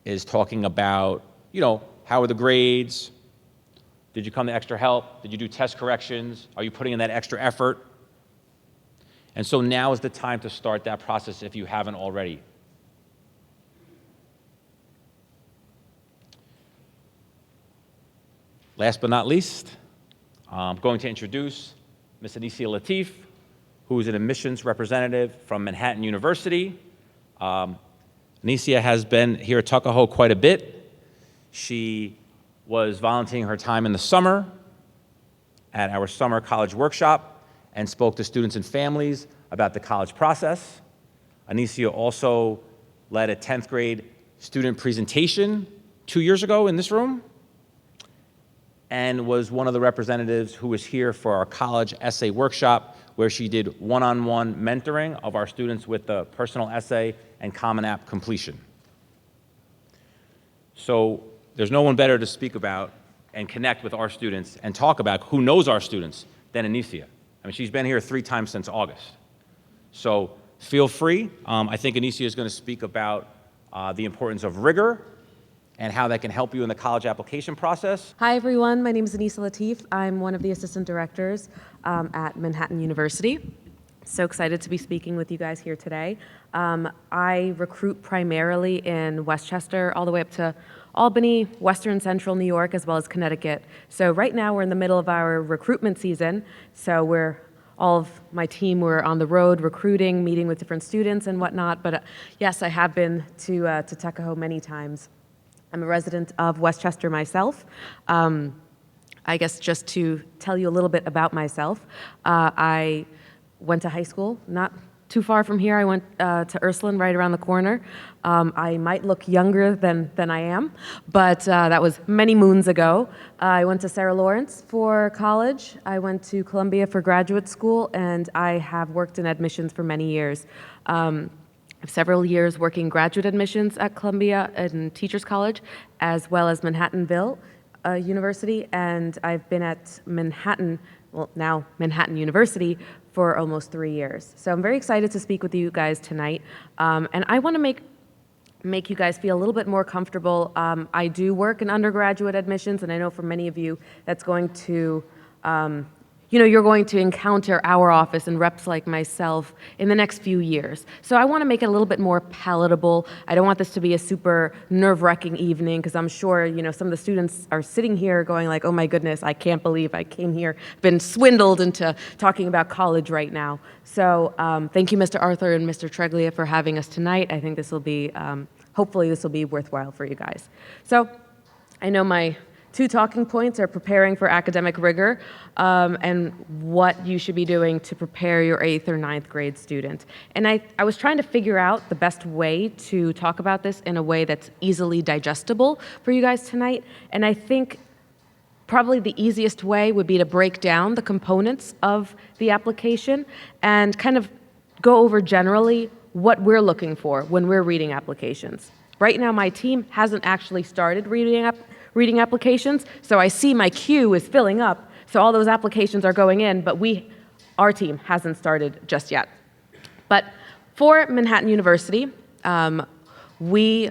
is talking about, how are the grades? Did you come to extra help? Did you do test corrections? Are you putting in that extra effort? And so now is the time to start that process if you haven't already. Last but not least, I'm going to introduce Ms. Anicia Latif, who is an admissions representative from Manhattan University. Anicia has been here at Tuckahoe quite a bit. She was volunteering her time in the summer at our summer college workshop and spoke to students and families about the college process. Anicia also led a 10th grade student presentation 2 years ago in this room, and was one of the representatives who was here for our college essay workshop, where she did one-on-one mentoring of our students with the personal essay and Common App completion. So there's no one better to speak about and connect with our students and talk about who knows our students than Anicia. I mean, she's been here 3 times since August. So feel free. I think Anicia is going to speak about the importance of rigor and how that can help you in the college application process. Hi, everyone. My name is Anisa Latif. I'm one of the assistant directors at Manhattan University. So excited to be speaking with you guys here today. I recruit primarily in Westchester, all the way up to Albany, Western Central New York, as well as Connecticut. So right now we're in the middle of our recruitment season. So all of my team were on the road recruiting, meeting with different students and whatnot. But yes, I have been to Tuckahoe many times. I'm a resident of Westchester myself. I guess just to tell you a little bit about myself, I went to high school not too far from here. I went to Ursuline, right around the corner. I might look younger than I am, but that was many moons ago. I went to Sarah Lawrence for college. I went to Columbia for graduate school, and I have worked in admissions for many years. I have several years working graduate admissions at Columbia and Teachers College, as well as Manhattanville University, and I've been at now Manhattan University, for almost 3 years. So I'm very excited to speak with you guys tonight, and I want to make you guys feel a little bit more comfortable. I do work in undergraduate admissions, and I know for many of you that's going to you're going to encounter our office and reps like myself in the next few years. So I want to make it a little bit more palatable. I don't want this to be a super nerve-wracking evening, because I'm sure, some of the students are sitting here going like, oh my goodness, I can't believe I came here, been swindled into talking about college right now. So thank you, Mr. Arthur and Mr. Treglia, for having us tonight. I think this will be, hopefully this will be worthwhile for you guys. So I know my 2 talking points are preparing for academic rigor and what you should be doing to prepare your 8th or 9th grade student. And I was trying to figure out the best way to talk about this in a way that's easily digestible for you guys tonight. And I think probably the easiest way would be to break down the components of the application and kind of go over generally what we're looking for when we're reading applications. Right now, my team hasn't actually started reading applications, so I see my queue is filling up, so all those applications are going in, but our team hasn't started just yet. But for Manhattan University, we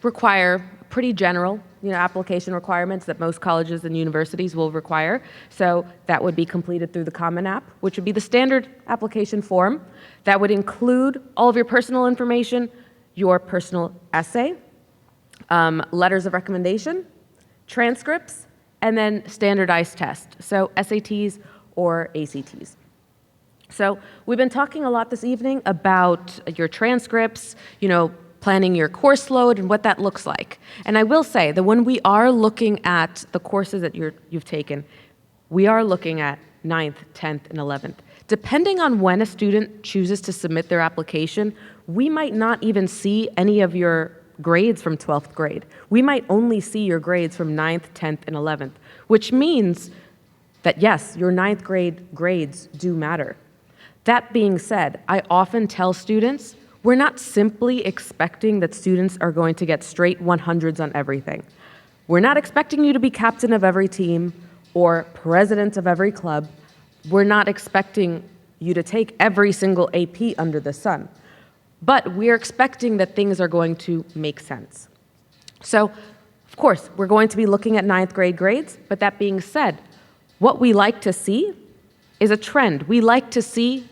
require pretty general application requirements that most colleges and universities will require. So that would be completed through the Common App, which would be the standard application form. That would include all of your personal information, your personal essay, letters of recommendation, transcripts, and then standardized tests, so SATs or ACTs. So we've been talking a lot this evening about your transcripts, planning your course load and what that looks like. And I will say that when we are looking at the courses that you've taken, we are looking at 9th, 10th, and 11th. Depending on when a student chooses to submit their application, we might not even see any of your grades from 12th grade. We might only see your grades from 9th, 10th, and 11th, which means that yes, your 9th grade grades do matter. That being said, I often tell students, we're not simply expecting that students are going to get straight 100s on everything. We're not expecting you to be captain of every team or president of every club. We're not expecting you to take every single AP under the sun. But we're expecting that things are going to make sense. So, of course, we're going to be looking at 9th grade grades, but that being said, what we like to see is a trend. We like to see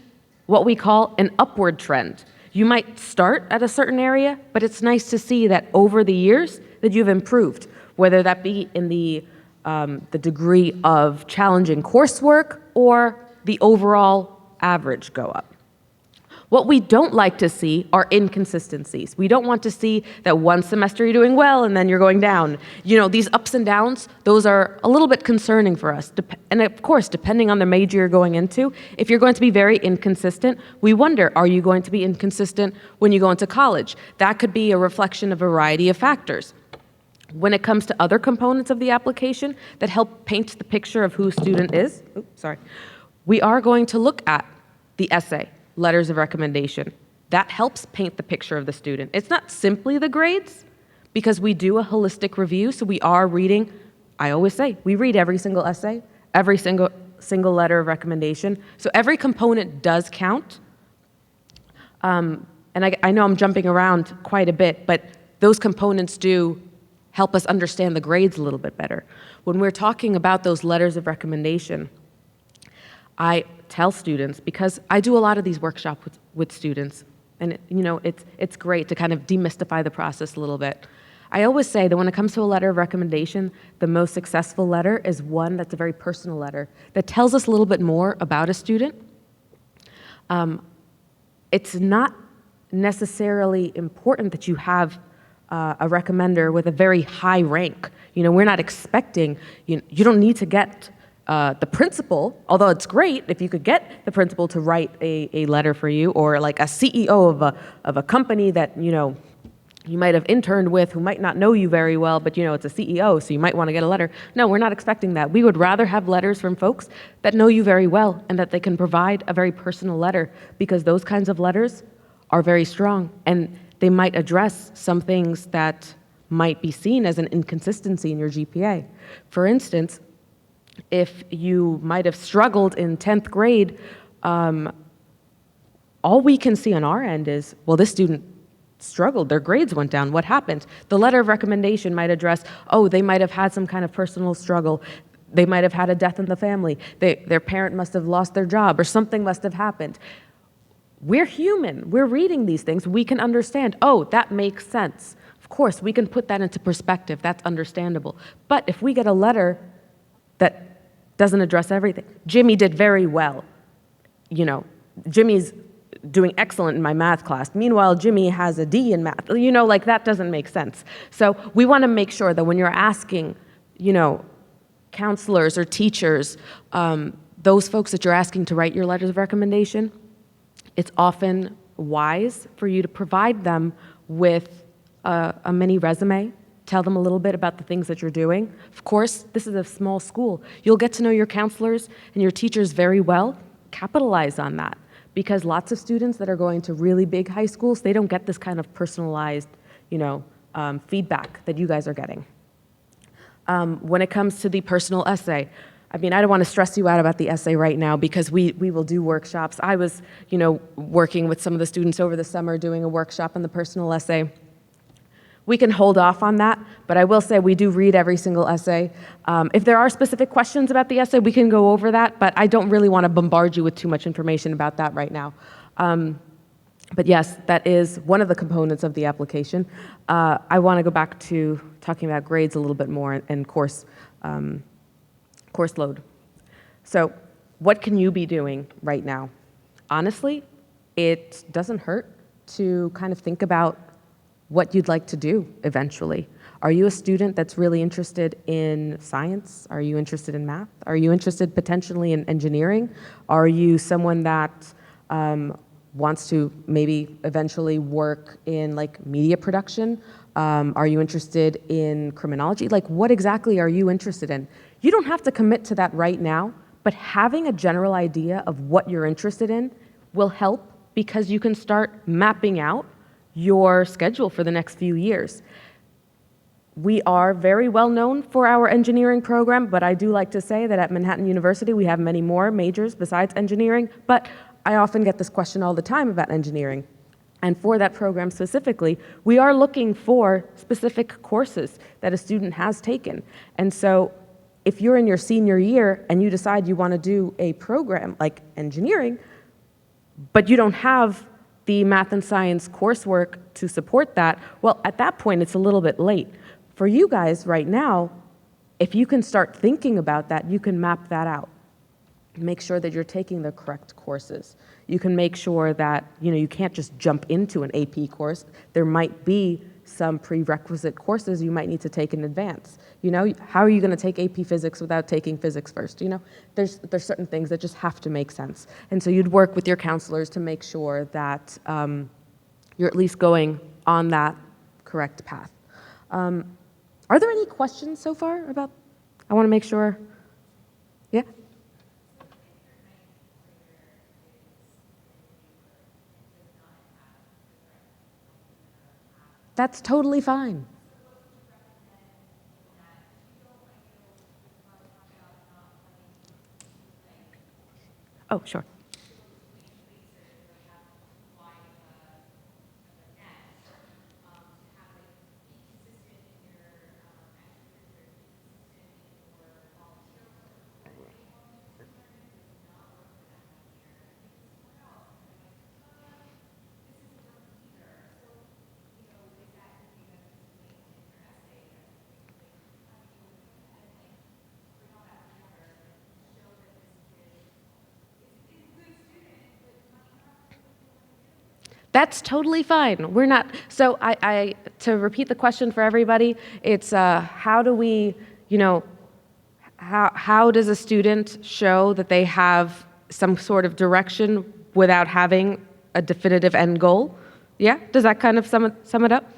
what we call an upward trend. You might start at a certain area, but it's nice to see that over the years that you've improved, whether that be in the degree of challenging coursework or the overall average go up. What we don't like to see are inconsistencies. We don't want to see that one semester you're doing well and then you're going down. These ups and downs, those are a little bit concerning for us. And of course, depending on the major you're going into, if you're going to be very inconsistent, we wonder, are you going to be inconsistent when you go into college? That could be a reflection of a variety of factors. When it comes to other components of the application that help paint the picture of who a student is, we are going to look at the essay, letters of recommendation. That helps paint the picture of the student. It's not simply the grades, because we do a holistic review, so we are reading, I always say, we read every single essay, every single letter of recommendation, so every component does count. And I know I'm jumping around quite a bit, but those components do help us understand the grades a little bit better. When we're talking about those letters of recommendation, I tell students, because I do a lot of these workshops with students, and it's great to kind of demystify the process a little bit. I always say that when it comes to a letter of recommendation, the most successful letter is one that's a very personal letter that tells us a little bit more about a student. It's not necessarily important that you have a recommender with a very high rank. We're not expecting, you don't need to get the principal, although it's great if you could get the principal to write a letter for you, or like a CEO of a company that you might have interned with who might not know you very well, but it's a CEO, so you might want to get a letter. No, we're not expecting that. We would rather have letters from folks that know you very well and that they can provide a very personal letter, because those kinds of letters are very strong and they might address some things that might be seen as an inconsistency in your GPA. For instance, if you might have struggled in 10th grade, all we can see on our end is, well, this student struggled, their grades went down, what happened? The letter of recommendation might address, oh, they might have had some kind of personal struggle, they might have had a death in the family, their parent must have lost their job, or something must have happened. We're human, we're reading these things, we can understand, oh, that makes sense. Of course, we can put that into perspective, that's understandable. But if we get a letter that doesn't address everything, Jimmy did very well, Jimmy's doing excellent in my math class. Meanwhile, Jimmy has a D in math. That doesn't make sense. So we want to make sure that when you're asking, counselors or teachers, those folks that you're asking to write your letters of recommendation, it's often wise for you to provide them with a mini resume. Tell them a little bit about the things that you're doing. Of course, this is a small school. You'll get to know your counselors and your teachers very well. Capitalize on that, because lots of students that are going to really big high schools, they don't get this kind of personalized, feedback that you guys are getting. When it comes to the personal essay, I don't want to stress you out about the essay right now, because we will do workshops. I was, working with some of the students over the summer doing a workshop on the personal essay. We can hold off on that, but I will say we do read every single essay. If there are specific questions about the essay, we can go over that, but I don't really want to bombard you with too much information about that right now. But yes, that is one of the components of the application. I want to go back to talking about grades a little bit more and course course load. So what can you be doing right now? Honestly, it doesn't hurt to kind of think about what you'd like to do eventually. Are you a student that's really interested in science? Are you interested in math? Are you interested potentially in engineering? Are you someone that wants to maybe eventually work in like media production? Are you interested in criminology? Like, what exactly are you interested in? You don't have to commit to that right now, but having a general idea of what you're interested in will help, because you can start mapping out your schedule for the next few years. We are very well known for our engineering program, but I do like to say that at Manhattan University we have many more majors besides engineering, but I often get this question all the time about engineering. And for that program specifically, we are looking for specific courses that a student has taken. And so if you're in your senior year and you decide you want to do a program like engineering, but you don't have the math and science coursework to support that, well, at that point, it's a little bit late. For you guys right now, if you can start thinking about that, you can map that out. Make sure that you're taking the correct courses. You can make sure that, you can't just jump into an AP course. There might be some prerequisite courses you might need to take in advance. How are you going to take AP Physics without taking physics first? There's certain things that just have to make sense. And so you'd work with your counselors to make sure that you're at least going on that correct path. Are there any questions so far about? I want to make sure. Yeah? That's totally fine. Oh, sure. That's totally fine. We're not, so to repeat the question for everybody, it's how do we, how does a student show that they have some sort of direction without having a definitive end goal? Yeah? Does that kind of sum it up?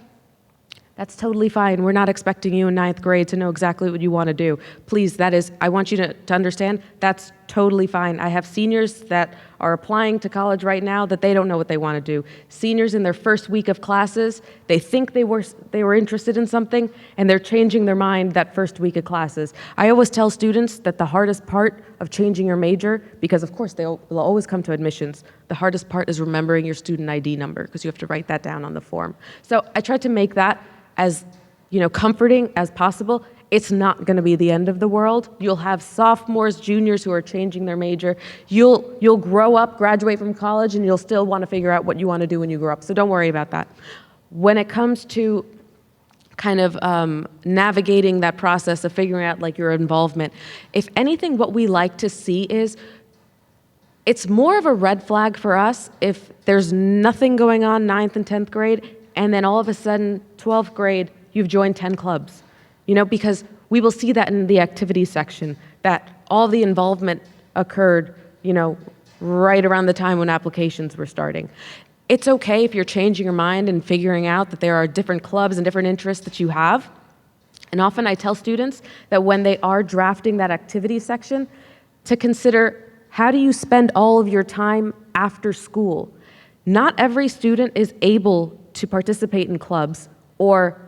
That's totally fine. We're not expecting you in 9th grade to know exactly what you want to do. Please, I want you to understand, that's totally fine. I have seniors that are applying to college right now that they don't know what they want to do. Seniors in their first week of classes, they think they were interested in something, and they're changing their mind that first week of classes. I always tell students that the hardest part of changing your major, because of course they'll always come to admissions, the hardest part is remembering your student ID number, because you have to write that down on the form. So I try to make that as comforting as possible. It's not going to be the end of the world. You'll have sophomores, juniors who are changing their major. You'll grow up, graduate from college, and you'll still want to figure out what you want to do when you grow up. So don't worry about that. When it comes to kind of navigating that process of figuring out like your involvement, if anything, what we like to see is it's more of a red flag for us if there's nothing going on 9th and 10th grade, and then all of a sudden, 12th grade, you've joined 10 clubs. Because we will see that in the activities section, that all the involvement occurred, right around the time when applications were starting. It's okay if you're changing your mind and figuring out that there are different clubs and different interests that you have. And often I tell students that when they are drafting that activities section, to consider how do you spend all of your time after school. Not every student is able to participate in clubs or,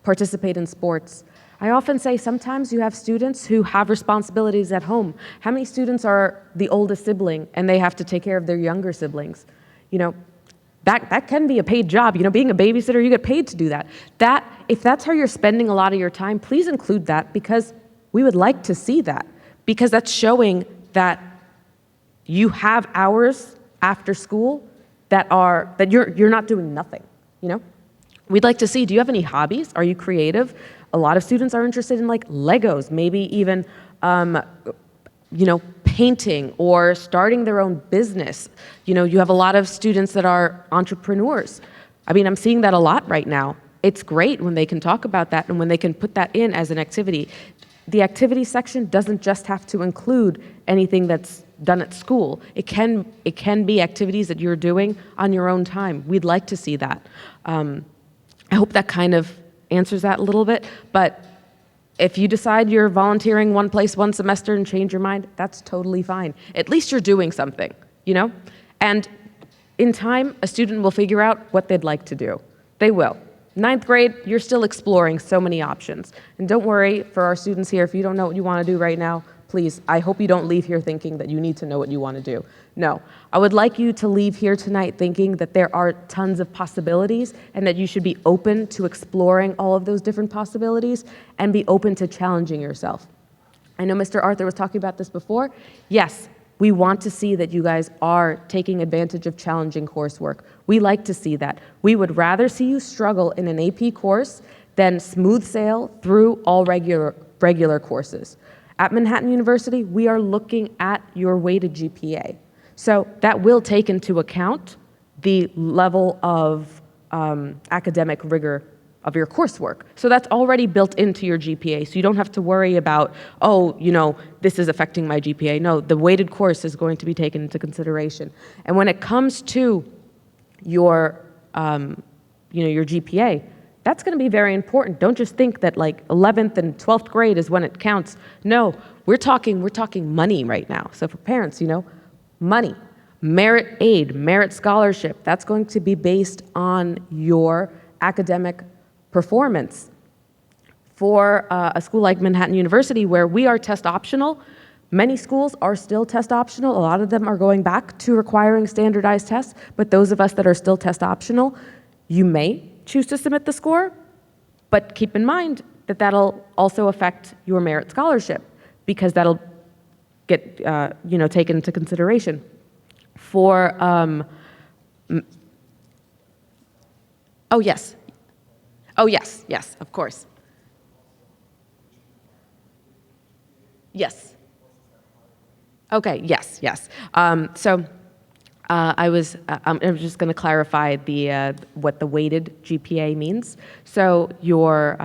participate in sports. I often say sometimes you have students who have responsibilities at home. How many students are the oldest sibling and they have to take care of their younger siblings? That can be a paid job. Being a babysitter, you get paid to do that. If that's how you're spending a lot of your time, please include that, because we would like to see that, because that's showing that you have hours after school that you're not doing nothing, We'd like to see, do you have any hobbies? Are you creative? A lot of students are interested in like Legos, maybe even painting or starting their own business. You have a lot of students that are entrepreneurs. I mean, I'm seeing that a lot right now. It's great when they can talk about that and when they can put that in as an activity. The activity section doesn't just have to include anything that's done at school. It can be activities that you're doing on your own time. We'd like to see that. I hope that kind of answers that a little bit, but if you decide you're volunteering one place one semester and change your mind, that's totally fine. At least you're doing something, And in time, a student will figure out what they'd like to do. They will. Ninth grade, you're still exploring so many options. And don't worry, for our students here, if you don't know what you want to do right now, please, I hope you don't leave here thinking that you need to know what you want to do. No, I would like you to leave here tonight thinking that there are tons of possibilities and that you should be open to exploring all of those different possibilities and be open to challenging yourself. I know Mr. Arthur was talking about this before. Yes, we want to see that you guys are taking advantage of challenging coursework. We like to see that. We would rather see you struggle in an AP course than smooth sail through all regular courses. At Manhattan University, we are looking at your weighted GPA. So that will take into account the level of academic rigor of your coursework. So that's already built into your GPA. So you don't have to worry about, this is affecting my GPA. No, the weighted course is going to be taken into consideration. And when it comes to your GPA, that's going to be very important. Don't just think that 11th and 12th grade is when it counts. No, we're talking money right now. So for parents, money, merit aid, merit scholarship, that's going to be based on your academic performance. For a school like Manhattan University, where we are test optional, many schools are still test optional. A lot of them are going back to requiring standardized tests, but those of us that are still test optional, you may choose to submit the score, but keep in mind that that'll also affect your merit scholarship because that'll get taken into consideration. For yes, of course. Yes. Okay, yes. I'm just going to clarify what the weighted GPA means. So your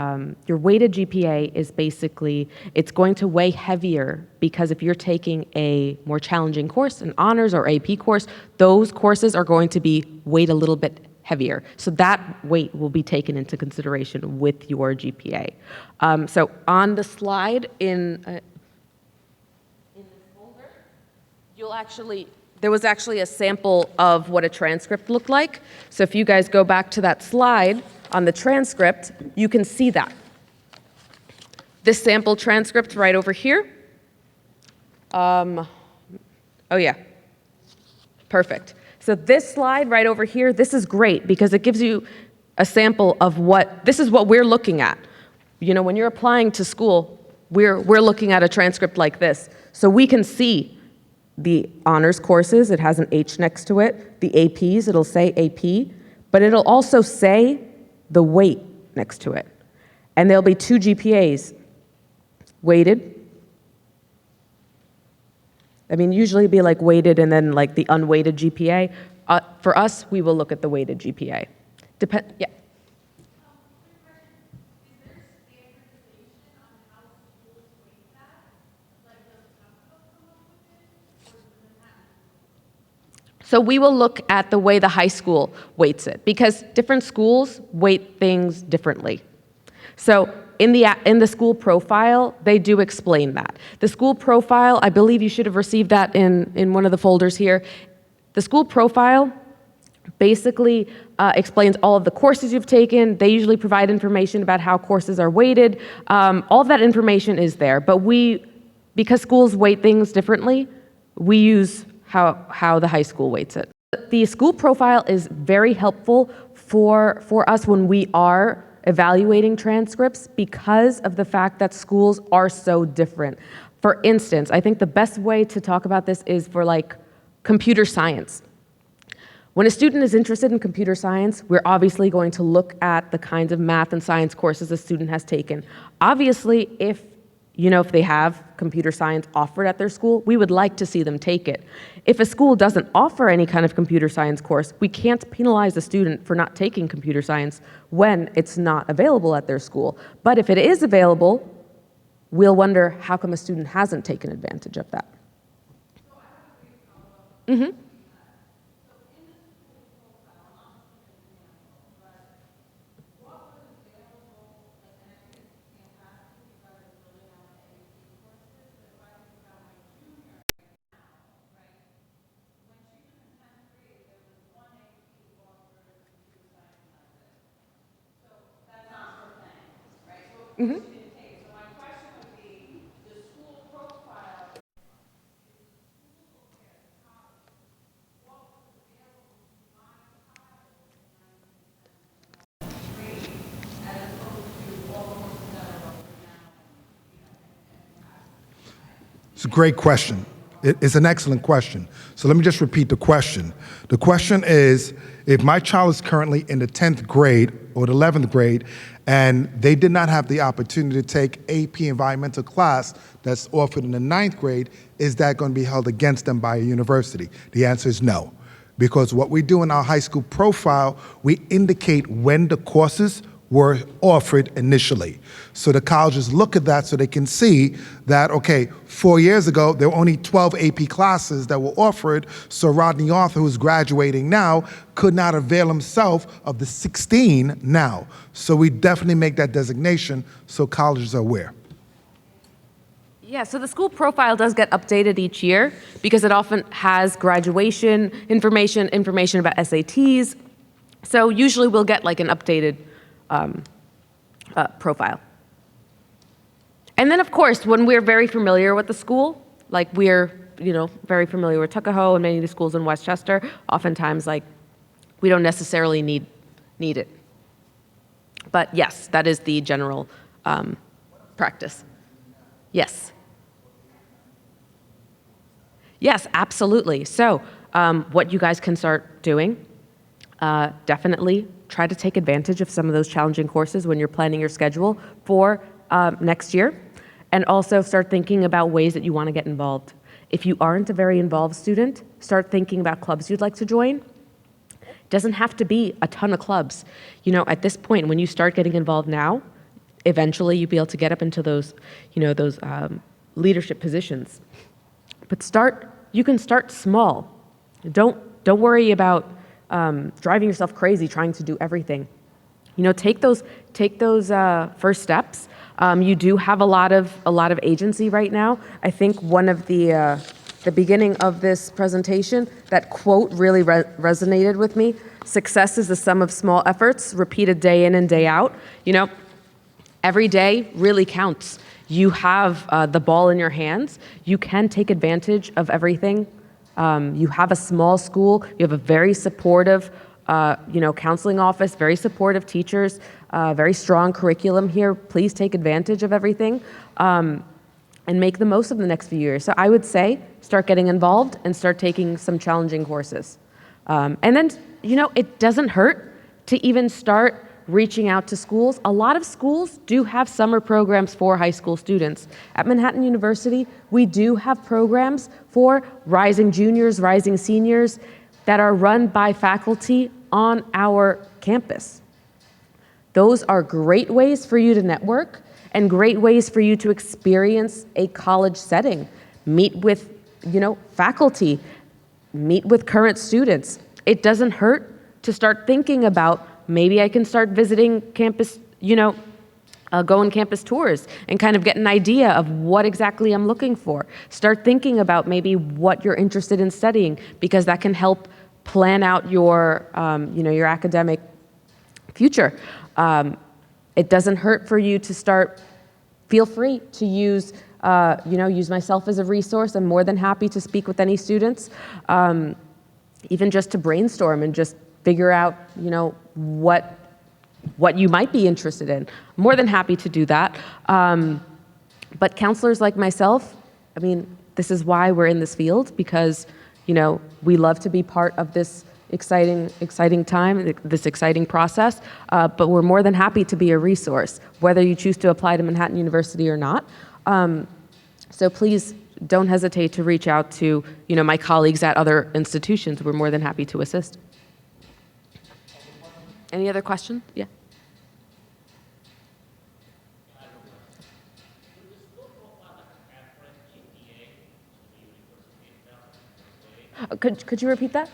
weighted GPA is basically, it's going to weigh heavier because if you're taking a more challenging course, an honors or AP course, those courses are going to be weighed a little bit heavier. So that weight will be taken into consideration with your GPA. So on the slide in this folder, there was actually a sample of what a transcript looked like. So if you guys go back to that slide on the transcript, you can see that. This sample transcript right over here. Oh yeah, perfect. So this slide right over here, this is great because it gives you a sample of this is what we're looking at. When you're applying to school, we're looking at a transcript like this. So we can see the honors courses, it has an H next to it. The APs, it'll say AP, but it'll also say the weight next to it. And there'll be two GPAs, weighted. Usually it'd be weighted and then the unweighted GPA. For us, we will look at the weighted GPA. Yeah. So we will look at the way the high school weights it because different schools weight things differently. So in the school profile, they do explain that. The school profile, I believe you should have received that in one of the folders here. The school profile basically explains all of the courses you've taken. They usually provide information about how courses are weighted. All of that information is there, but because schools weight things differently, we use how the high school weights it. The school profile is very helpful for us when we are evaluating transcripts because of the fact that schools are so different. For instance, I think the best way to talk about this is for computer science. When a student is interested in computer science, we're obviously going to look at the kinds of math and science courses a student has taken. Obviously, if if they have computer science offered at their school, we would like to see them take it. If a school doesn't offer any kind of computer science course, we can't penalize a student for not taking computer science when it's not available at their school. But if it is available, we'll wonder how come a student hasn't taken advantage of that. Mm-hmm. It's a great question. It's an excellent question. So let me just repeat the question. The question is, if my child is currently in the 10th grade or the 11th grade, and they did not have the opportunity to take AP environmental class that's offered in the 9th grade, is that going to be held against them by a university? The answer is no. Because what we do in our high school profile, we indicate when the courses were offered initially. So the colleges look at that so they can see that, okay, 4 years ago, there were only 12 AP classes that were offered, so Rodney Arthur, who's graduating now, could not avail himself of the 16 now. So we definitely make that designation so colleges are aware. Yeah, so the school profile does get updated each year because it often has graduation information about SATs. So usually we'll get like an updated profile. And then, of course, when we're very familiar with the school, like we're, very familiar with Tuckahoe and many of the schools in Westchester, oftentimes, like, we don't necessarily need it. But yes, that is the general practice. Yes. Yes, absolutely. So what you guys can start doing, definitely try to take advantage of some of those challenging courses when you're planning your schedule for next year, and also start thinking about ways that you want to get involved. If you aren't a very involved student, start thinking about clubs you'd like to join. It doesn't have to be a ton of clubs. At this point, when you start getting involved now, eventually you'll be able to get up into those, those leadership positions. But you can start small. Don't worry about driving yourself crazy trying to do everything. Take those first steps. You do have a lot of agency right now. I think one of the beginning of this presentation, that quote really resonated with me. Success is the sum of small efforts repeated day in and day out. Every day really counts. You have the ball in your hands. You can take advantage of everything. You have a small school. You have a very supportive, counseling office, very supportive teachers, very strong curriculum here. Please take advantage of everything and make the most of the next few years. So I would say start getting involved and start taking some challenging courses. And then, it doesn't hurt to even start reaching out to schools. A lot of schools do have summer programs for high school students. At Manhattan University, we do have programs for rising juniors, rising seniors that are run by faculty on our campus. Those are great ways for you to network and great ways for you to experience a college setting. Meet with, faculty, meet with current students. It doesn't hurt to start thinking about maybe I can start visiting campus, go on campus tours and kind of get an idea of what exactly I'm looking for. Start thinking about maybe what you're interested in studying, because that can help plan out your, your academic future. It doesn't hurt for you to feel free to use myself as a resource. I'm more than happy to speak with any students, even just to brainstorm and just figure out, what you might be interested in. I'm more than happy to do that. But counselors like myself, this is why we're in this field, because, we love to be part of this exciting time, this exciting process, but we're more than happy to be a resource, whether you choose to apply to Manhattan University or not. So please don't hesitate to reach out to, my colleagues at other institutions. We're more than happy to assist. Any other questions? Yeah. Could you repeat that?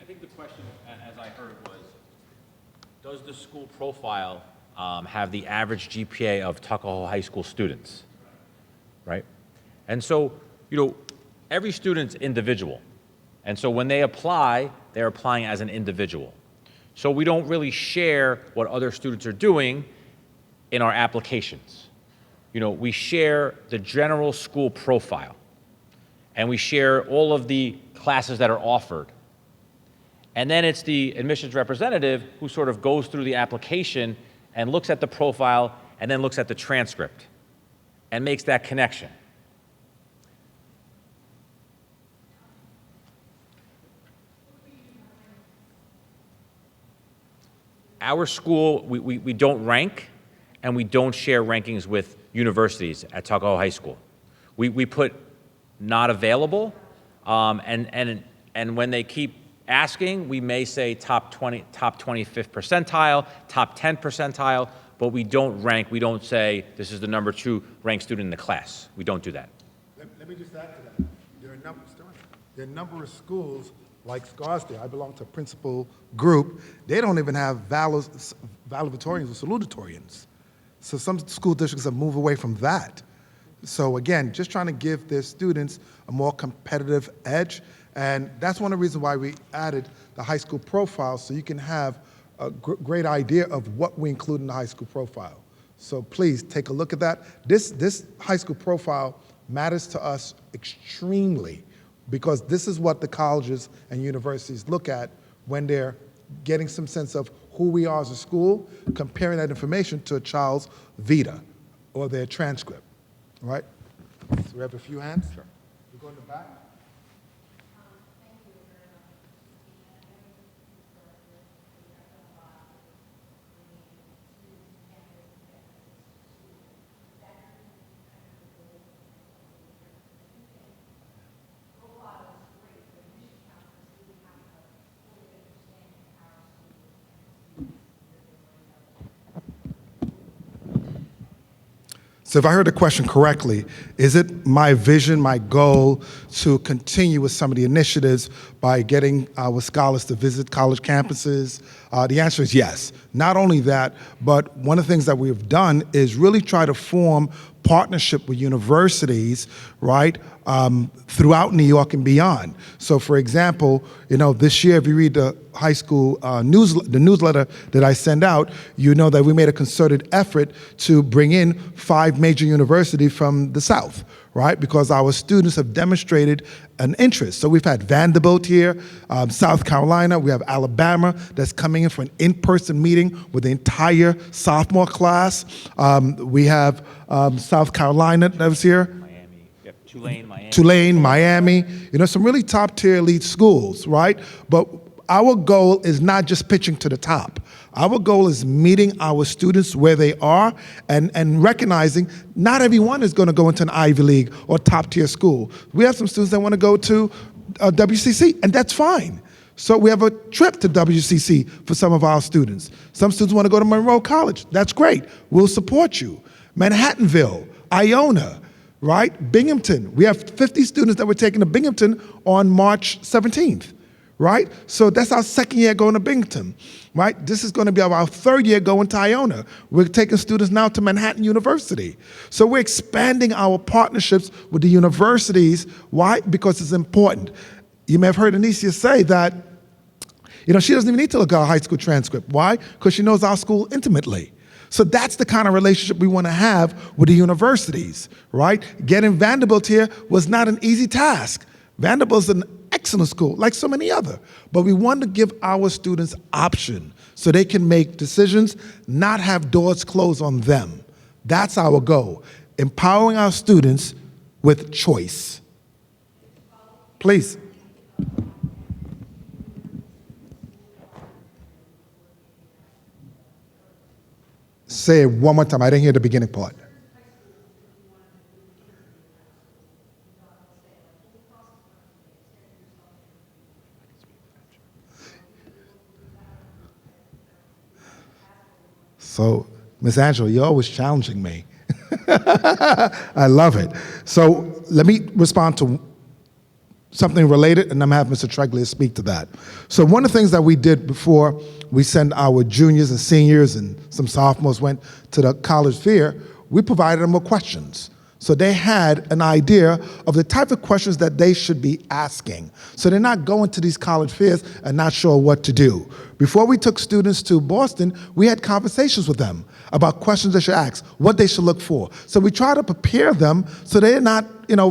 I think the question, as I heard, was, does the school profile have the average GPA of Tuckahoe High School students? Right? And so, every student's individual. And so when they apply, they're applying as an individual. So we don't really share what other students are doing in our applications. We share the general school profile, and we share all of the classes that are offered. And then it's the admissions representative who sort of goes through the application and looks at the profile and then looks at the transcript and makes that connection. Our school, we don't rank, and we don't share rankings with universities at Tuckahoe High School. We put not available, and when they keep asking, we may say top 25th percentile, top 10 percentile, but we don't rank. We don't say this is the number 2 ranked student in the class. We don't do that. Let me just add to that. There are a number of schools like Scarsdale. I belong to a principal group. They don't even have valedictorians or salutatorians. So some school districts have moved away from that. So again, just trying to give their students a more competitive edge. And that's one of the reasons why we added the high school profile, so you can have a great idea of what we include in the high school profile. So please take a look at that. This high school profile matters to us extremely, because this is what the colleges and universities look at when they're getting some sense of who we are as a school, comparing that information to a child's vita or their transcript, all right? So we have a few hands. Sure. We go in the back. So if I heard the question correctly, is it my vision, my goal to continue with some of the initiatives by getting our scholars to visit college campuses? The answer is yes. Not only that, but one of the things that we've done is really try to form partnership with universities, right, throughout New York and beyond. So for example, this year, if you read the high school the newsletter that I send out, you know that we made a concerted effort to bring in 5 major universities from the South, right? Because our students have demonstrated an interest. So we've had Vanderbilt here, South Carolina, we have Alabama that's coming in for an in-person meeting with the entire sophomore class. We have South Carolina that was here. Miami, yep, Tulane, Miami, some really top-tier elite schools, right? But our goal is not just pitching to the top. Our goal is meeting our students where they are and recognizing not everyone is going to go into an Ivy League or top-tier school. We have some students that want to go to WCC, and that's fine. So we have a trip to WCC for some of our students. Some students want to go to Monroe College. That's great. We'll support you. Manhattanville, Iona, right? Binghamton. We have 50 students that we're taking to Binghamton on March 17th. Right? So that's our second year going to Binghamton, right? This is going to be our third year going to Iona. We're taking students now to Manhattan University. So we're expanding our partnerships with the universities. Why? Because it's important. You may have heard Anicia say that, she doesn't even need to look at our high school transcript. Why? Because she knows our school intimately. So that's the kind of relationship we want to have with the universities, right? Getting Vanderbilt here was not an easy task. Vanderbilt's an excellent school, like so many other. But we want to give our students option so they can make decisions, not have doors closed on them. That's our goal, empowering our students with choice. Please. Say it one more time. I didn't hear the beginning part. So, Ms. Angela, you're always challenging me. I love it. So let me respond to something related, and I'm going to have Mr. Treglia speak to that. So one of the things that we did before we send our juniors and seniors and some sophomores went to the college fair, we provided them with questions. So they had an idea of the type of questions that they should be asking. So they're not going to these college fairs and not sure what to do. Before we took students to Boston, we had conversations with them about questions they should ask, what they should look for. So we try to prepare them so they're not,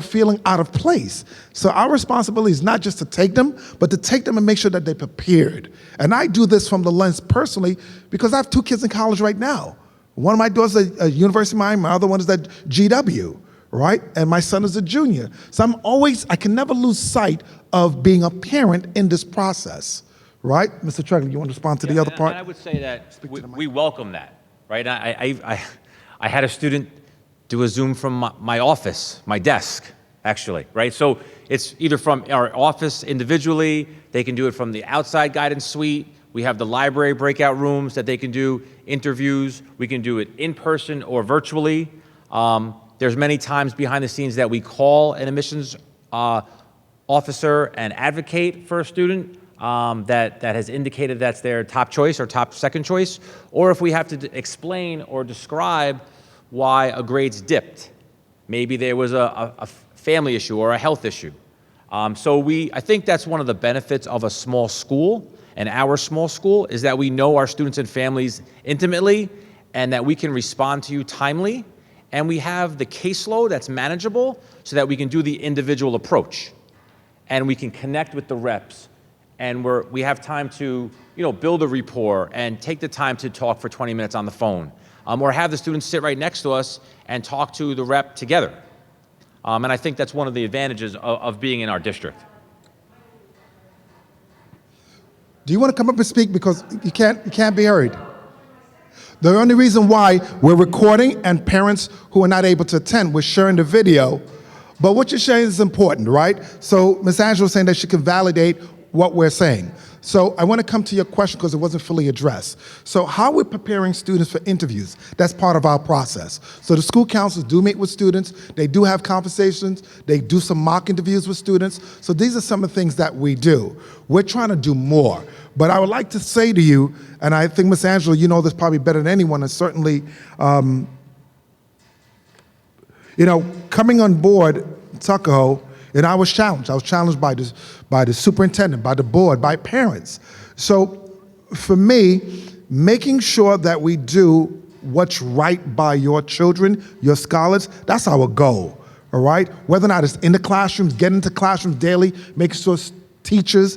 feeling out of place. So our responsibility is not just to take them, but to take them and make sure that they're prepared. And I do this from the lens personally because I have 2 kids in college right now. One of my daughters is a University of Miami, my other one is at GW, right? And my son is a junior. So I can never lose sight of being a parent in this process, right? Mr. Treglia, you want to respond to the other part? And I would say that we welcome that, right? I had a student do a Zoom from my office, my desk, actually, right? So it's either from our office individually, they can do it from the outside guidance suite, we have the library breakout rooms that they can do interviews, we can do it in person or virtually. There's many times behind the scenes that we call an admissions officer and advocate for a student that has indicated that's their top choice or top second choice, or if we have to explain or describe why a grade's dipped. Maybe there was a family issue or a health issue. I think that's one of the benefits of a small school, and our small school, is that we know our students and families intimately and that we can respond to you timely, and we have the caseload that's manageable so that we can do the individual approach and we can connect with the reps, and we have time to build a rapport and take the time to talk for 20 minutes on the phone, or have the students sit right next to us and talk to the rep together. And I think that's one of the advantages of being in our district. Do you want to come up and speak, because you can't be heard? The only reason why we're recording, and parents who are not able to attend, we're sharing the video, but what you're sharing is important, right? So Ms. Angela was saying that she can validate what we're saying. So I want to come to your question because it wasn't fully addressed. So how we're preparing students for interviews, that's part of our process. So the school counselors do meet with students, they do have conversations, they do some mock interviews with students. So these are some of the things that we do. We're trying to do more. But I would like to say to you, and I think Ms. Angela, you know this probably better than anyone, and certainly, coming on board Tuckahoe, and I was challenged. I was challenged by the superintendent, by the board, by parents. So for me, making sure that we do what's right by your children, your scholars, that's our goal, all right? Whether or not it's in the classrooms, getting into classrooms daily, making sure teachers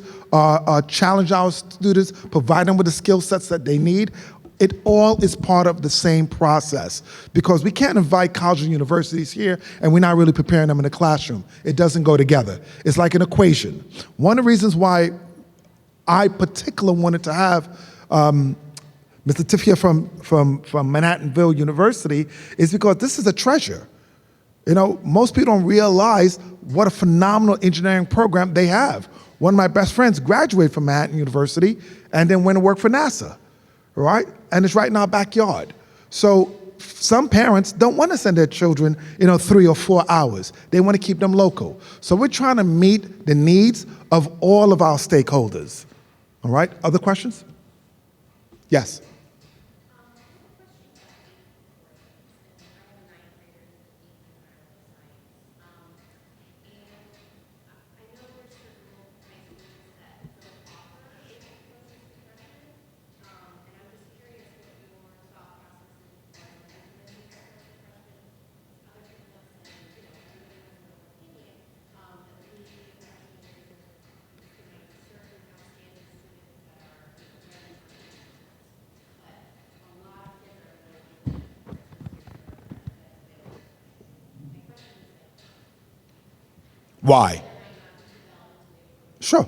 challenge our students, provide them with the skill sets that they need. It all is part of the same process, because we can't invite colleges and universities here and we're not really preparing them in the classroom. It doesn't go together. It's like an equation. One of the reasons why I particularly wanted to have Mr. Tifia from Manhattanville University is because this is a treasure. Most people don't realize what a phenomenal engineering program they have. One of my best friends graduated from Manhattan University and then went to work for NASA. Right? And it's right in our backyard. So some parents don't want to send their children, 3 or 4 hours. They want to keep them local. So we're trying to meet the needs of all of our stakeholders. All right? Other questions? Yes. Why? Sure.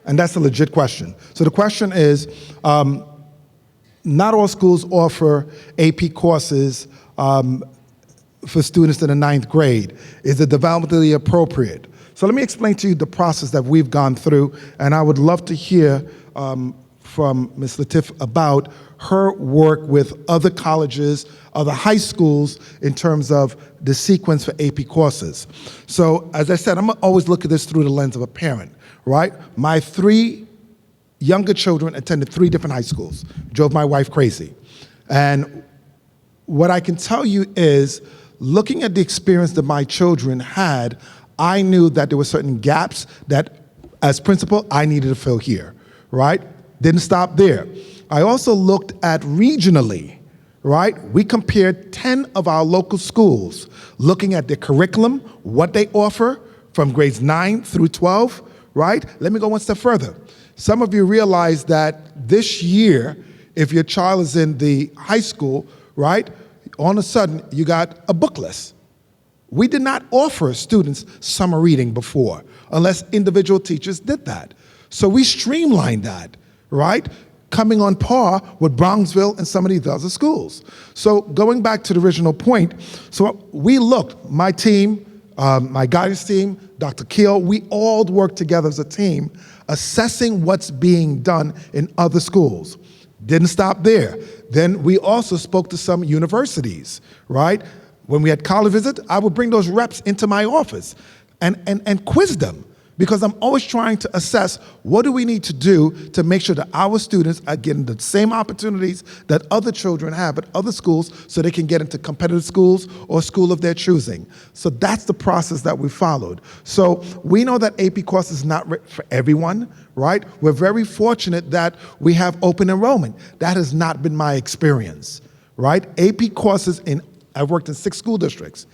And that's a legit question. So the question is, not all schools offer AP courses for students in the ninth grade. Is it developmentally appropriate? So let me explain to you the process that we've gone through, and I would love to hear from Ms. Latif about her work with other colleges, other high schools in terms of the sequence for AP courses. So as I said, I'm gonna always look at this through the lens of a parent, right? My 3 younger children attended 3 different high schools, drove my wife crazy. And what I can tell you is, looking at the experience that my children had, I knew that there were certain gaps that, as principal, I needed to fill here, right? Didn't stop there. I also looked at regionally, right? We compared 10 of our local schools, looking at their curriculum, what they offer from grades 9 through 12, right? Let me go one step further. Some of you realize that this year, if your child is in the high school, right, all of a sudden you got a book list. We did not offer students summer reading before, unless individual teachers did that. So we streamlined that, right? Coming on par with Brownsville and some of these other schools. So going back to the original point, so we looked, my team, my guidance team, Dr. Keel, we all worked together as a team, assessing what's being done in other schools. Didn't stop there. Then we also spoke to some universities, right? When we had college visits, I would bring those reps into my office and quiz them, because I'm always trying to assess what do we need to do to make sure that our students are getting the same opportunities that other children have at other schools, so they can get into competitive schools or school of their choosing. So that's the process that we followed. So we know that AP course is not for everyone, right? We're very fortunate that we have open enrollment. That has not been my experience, right? AP courses I've worked in 6 school districts.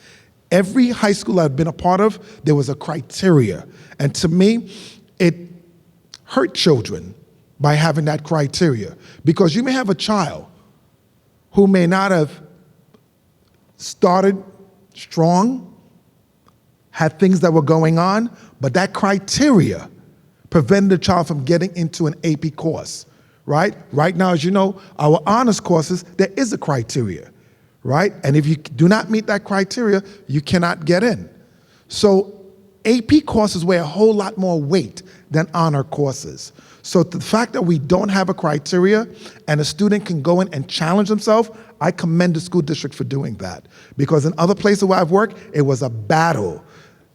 Every high school I've been a part of, there was a criteria. And to me, it hurt children by having that criteria. Because you may have a child who may not have started strong, had things that were going on, but that criteria prevented the child from getting into an AP course, right? Right now, as you know, our honors courses, there is a criteria, right? And if you do not meet that criteria, you cannot get in. So AP courses weigh a whole lot more weight than honor courses. So the fact that we don't have a criteria and a student can go in and challenge themselves, I commend the school district for doing that. Because in other places where I've worked, it was a battle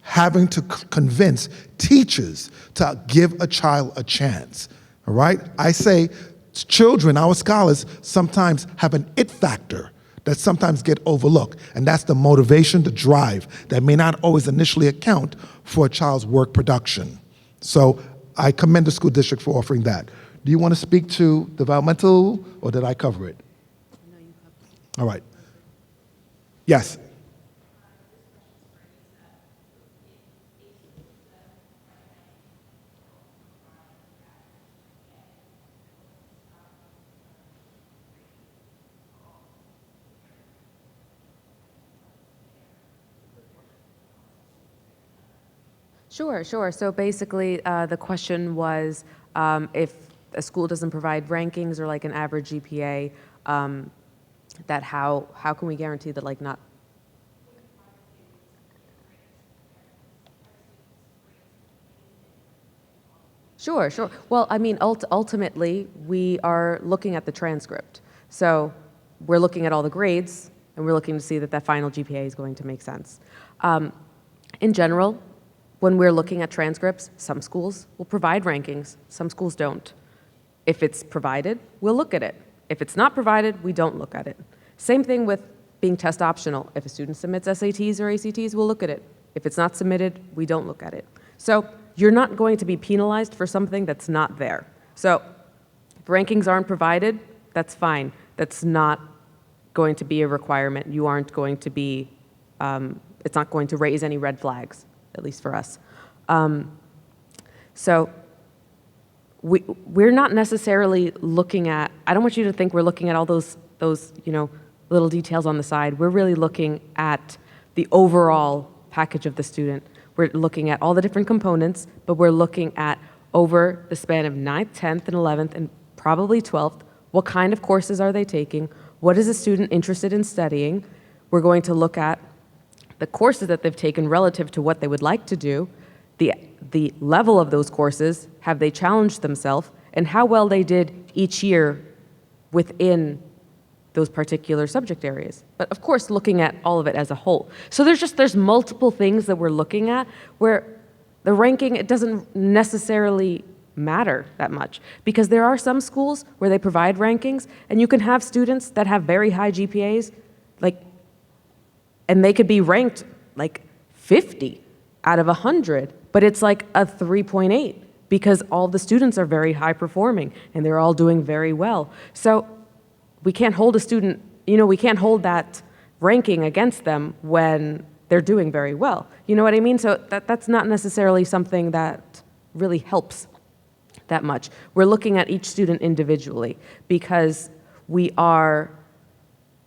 having to convince teachers to give a child a chance, all right? I say children, our scholars, sometimes have an it factor that sometimes get overlooked. And that's the motivation, the drive, that may not always initially account for a child's work production. So I commend the school district for offering that. Do you want to speak to developmental, or did I cover it? No, you covered it. All right. Yes. Sure. So basically, the question was if a school doesn't provide rankings or like an average GPA, that how can we guarantee that like not? Sure. Well, I mean, ultimately, we are looking at the transcript. So we're looking at all the grades, and we're looking to see that that final GPA is going to make sense. In general, when we're looking at transcripts, some schools will provide rankings, some schools don't. If it's provided, we'll look at it. If it's not provided, we don't look at it. Same thing with being test optional. If a student submits SATs or ACTs, we'll look at it. If it's not submitted, we don't look at it. So you're not going to be penalized for something that's not there. So if rankings aren't provided, that's fine. That's not going to be a requirement. You aren't going to be, it's not going to raise any red flags, at least for us. So we're not necessarily looking at, I don't want you to think we're looking at all those little details on the side. We're really looking at the overall package of the student. We're looking at all the different components, but we're looking at over the span of 9th, 10th, and 11th, and probably 12th, what kind of courses are they taking? What is a student interested in studying? We're going to look at the courses that they've taken relative to what they would like to do, the level of those courses, have they challenged themselves, and how well they did each year within those particular subject areas. But of course, looking at all of it as a whole. So there's multiple things that we're looking at where the ranking, it doesn't necessarily matter that much, because there are some schools where they provide rankings, and you can have students that have very high GPAs, and they could be ranked like 50 out of 100, but it's like a 3.8 because all the students are very high performing and they're all doing very well. So we can't hold a student, we can't hold that ranking against them when they're doing very well. You know what I mean? So that's not necessarily something that really helps that much. We're looking at each student individually because we are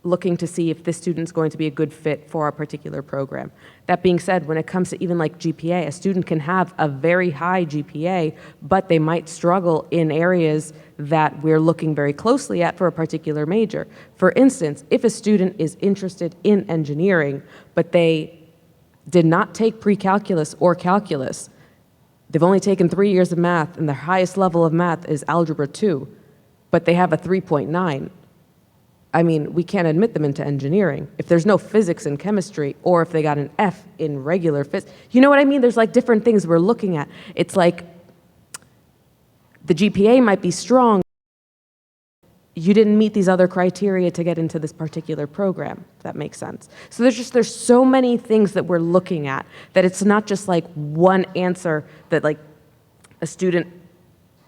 looking to see if this student's going to be a good fit for our particular program. That being said, when it comes to even like GPA, a student can have a very high GPA, but they might struggle in areas that we're looking very closely at for a particular major. For instance, if a student is interested in engineering, but they did not take pre-calculus or calculus, they've only taken 3 years of math, and their highest level of math is Algebra 2, but they have a 3.9. I mean, we can't admit them into engineering. If there's no physics and chemistry, or if they got an F in regular physics, you know what I mean? There's like different things we're looking at. It's like the GPA might be strong. You didn't meet these other criteria to get into this particular program, if that makes sense. So there's so many things that we're looking at that it's not just like one answer that like a student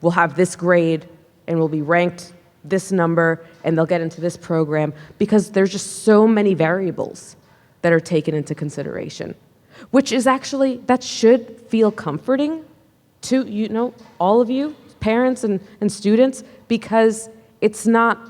will have this grade and will be ranked this number and they'll get into this program, because there's just so many variables that are taken into consideration, which is actually, that should feel comforting to, all of you, parents and students, because it's not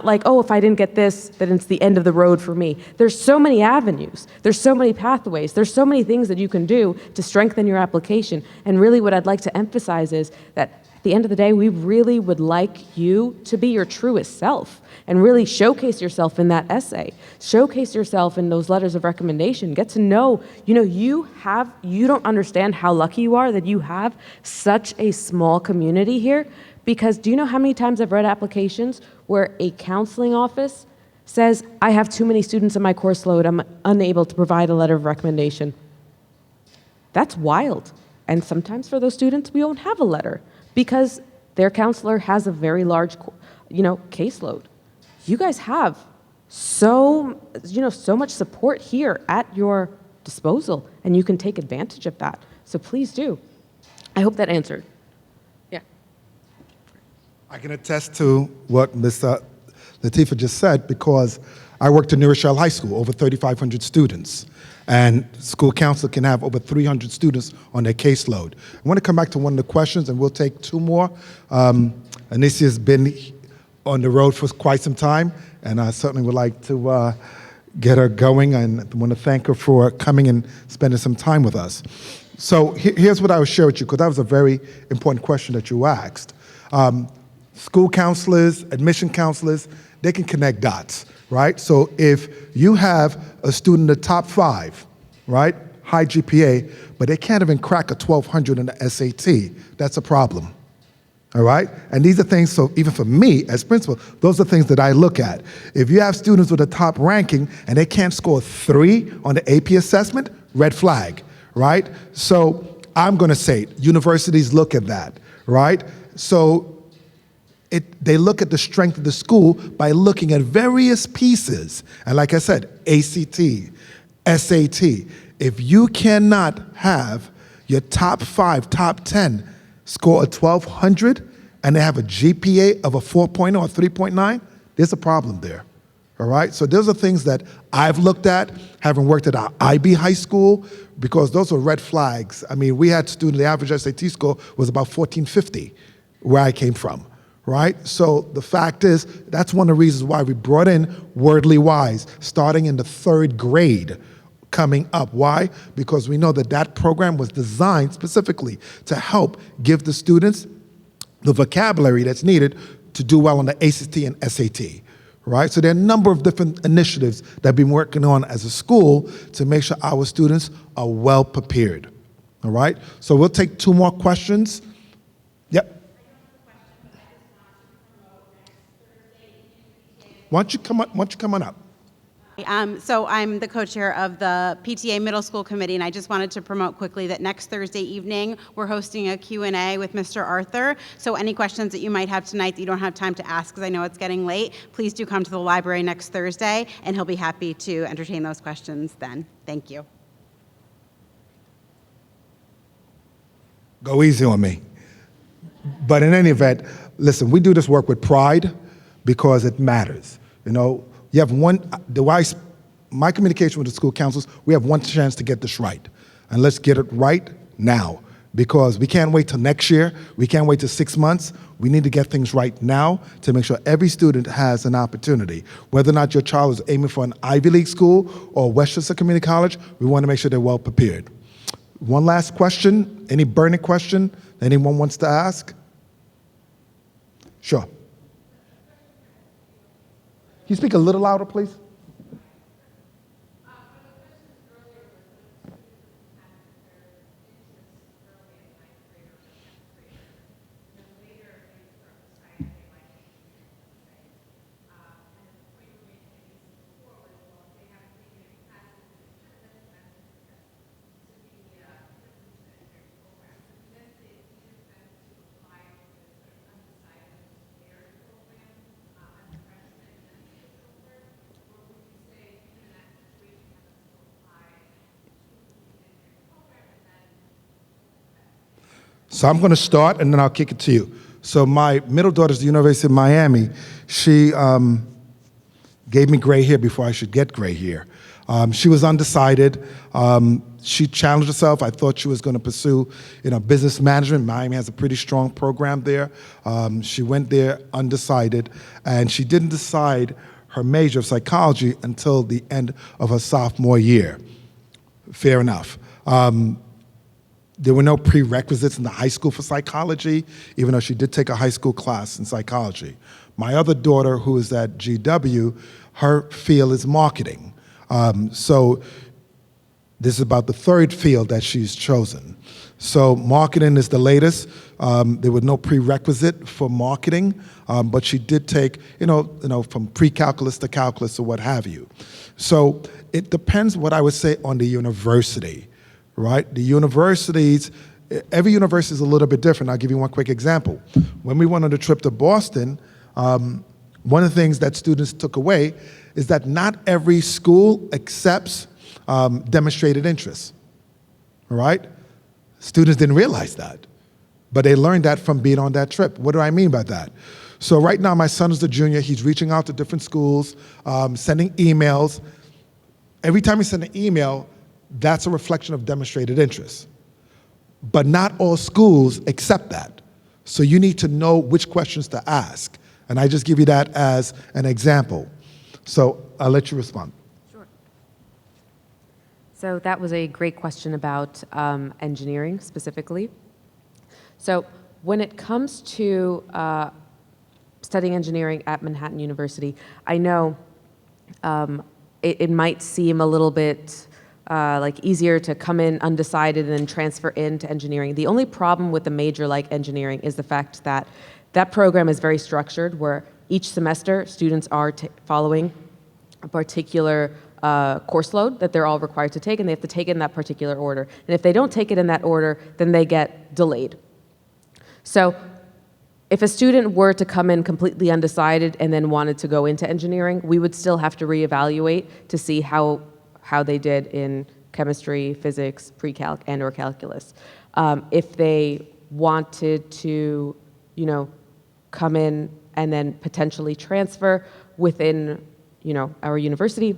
like, oh, if I didn't get this, then it's the end of the road for me. There's so many avenues. There's so many pathways. There's so many things that you can do to strengthen your application. And really what I'd like to emphasize is that at the end of the day, we really would like you to be your truest self and really showcase yourself in that essay. Showcase yourself in those letters of recommendation. Get to know, you don't understand how lucky you are that you have such a small community here. Because do you know how many times I've read applications where a counseling office says, I have too many students in my course load, I'm unable to provide a letter of recommendation? That's wild. And sometimes for those students, we won't have a letter because their counselor has a very large, caseload. You guys have so much support here at your disposal, and you can take advantage of that. So please do. I hope that answered. I can attest to what Ms. Latifah just said, because I worked at New Rochelle High School, over 3,500 students, and school council can have over 300 students on their caseload. I want to come back to one of the questions, and we'll take two more. Anisia's been on the road for quite some time, and I certainly would like to get her going, and I want to thank her for coming and spending some time with us. So here's what I will share with you, because that was a very important question that you asked. School counselors, admission counselors, they can connect dots, right? So if you have a student in the top 5, right, high GPA, but they can't even crack a 1,200 in the SAT, that's a problem, all right? And these are things, so even for me as principal, those are things that I look at. If you have students with a top ranking and they can't score 3 on the AP assessment, red flag, right? So I'm gonna say, universities look at that, right? So they look at the strength of the school by looking at various pieces. And like I said, ACT, SAT. If you cannot have your top 5, top 10 score a 1,200 and they have a GPA of a 4.0 or 3.9, there's a problem there. All right? So those are things that I've looked at, having worked at our IB high school, because those were red flags. I mean, we had students, the average SAT score was about 1450 where I came from. Right? So the fact is, that's one of the reasons why we brought in Wordly Wise, starting in the 3rd grade, coming up. Why? Because we know that that program was designed specifically to help give the students the vocabulary that's needed to do well on the ACT and SAT, right? So there are a number of different initiatives that I've been working on as a school to make sure our students are well prepared, all right? So we'll take 2 more questions. Yep. Why don't you come on up? So I'm the co-chair of the PTA Middle School Committee, and I just wanted to promote quickly that next Thursday evening, we're hosting a Q&A with Mr. Arthur. So any questions that you might have tonight that you don't have time to ask, because I know it's getting late, please do come to the library next Thursday, and he'll be happy to entertain those questions then. Thank you. Go easy on me. But in any event, listen, we do this work with pride because it matters. You know, you have my communication with the school councils, we have one chance to get this right. And let's get it right now, because we can't wait till next year. We can't wait till 6 months. We need to get things right now to make sure every student has an opportunity. Whether or not your child is aiming for an Ivy League school or Westchester Community College, we want to make sure they're well prepared. One last question. Any burning question anyone wants to ask? Sure. Can you speak a little louder, please? So I'm going to start, and then I'll kick it to you. So my middle daughter's at the University of Miami. She gave me gray hair before I should get gray hair. She was undecided. She challenged herself. I thought she was going to pursue, business management. Miami has a pretty strong program there. She went there undecided, and she didn't decide her major of psychology until the end of her sophomore year. Fair enough. There were no prerequisites in the high school for psychology, even though she did take a high school class in psychology. My other daughter, who is at GW, her field is marketing. So this is about the 3rd field that she's chosen. So marketing is the latest. There was no prerequisite for marketing, but she did take, from pre-calculus to calculus or what have you. So it depends, what I would say, on the university. Right? The universities, every university is a little bit different. I'll give you one quick example. When we went on the trip to Boston, one of the things that students took away is that not every school accepts demonstrated interest. All right? Students didn't realize that, but they learned that from being on that trip. What do I mean by that? So right now, my son is a junior. He's reaching out to different schools, sending emails. Every time he sends an email, that's a reflection of demonstrated interest. But not all schools accept that. So you need to know which questions to ask. And I just give you that as an example. So I'll let you respond. Sure. So that was a great question about engineering specifically. So when it comes to studying engineering at Manhattan University, I know it might seem a little bit easier to come in undecided and then transfer into engineering. The only problem with a major like engineering is the fact that that program is very structured, where each semester students are following a particular course load that they're all required to take, and they have to take it in that particular order. And if they don't take it in that order, then they get delayed. So if a student were to come in completely undecided and then wanted to go into engineering, we would still have to reevaluate to see how they did in chemistry, physics, pre-calc, and/or calculus. If they wanted to, come in and then potentially transfer within, our university,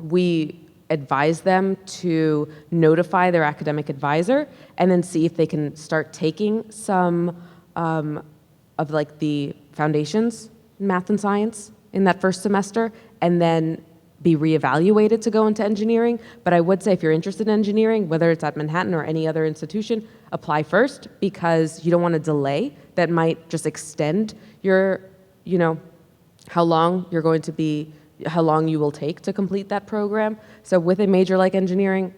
we advise them to notify their academic advisor and then see if they can start taking some of the foundations in math and science in that first semester, and then be reevaluated to go into engineering. But I would say if you're interested in engineering, whether it's at Manhattan or any other institution, apply first, because you don't want to delay. That might just extend your, how long you will take to complete that program. So with a major like engineering,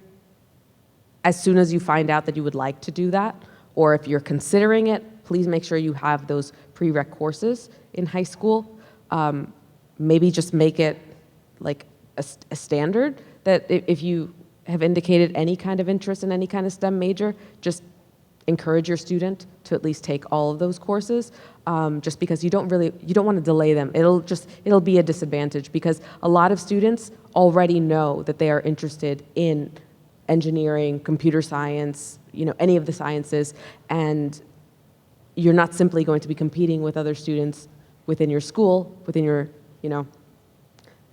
as soon as you find out that you would like to do that, or if you're considering it, please make sure you have those prereq courses in high school. Maybe just make it like a standard that if you have indicated any kind of interest in any kind of STEM major, just encourage your student to at least take all of those courses, just because you don't want to delay them. It'll be a disadvantage, because a lot of students already know that they are interested in engineering, computer science, any of the sciences, and you're not simply going to be competing with other students within your school, within your,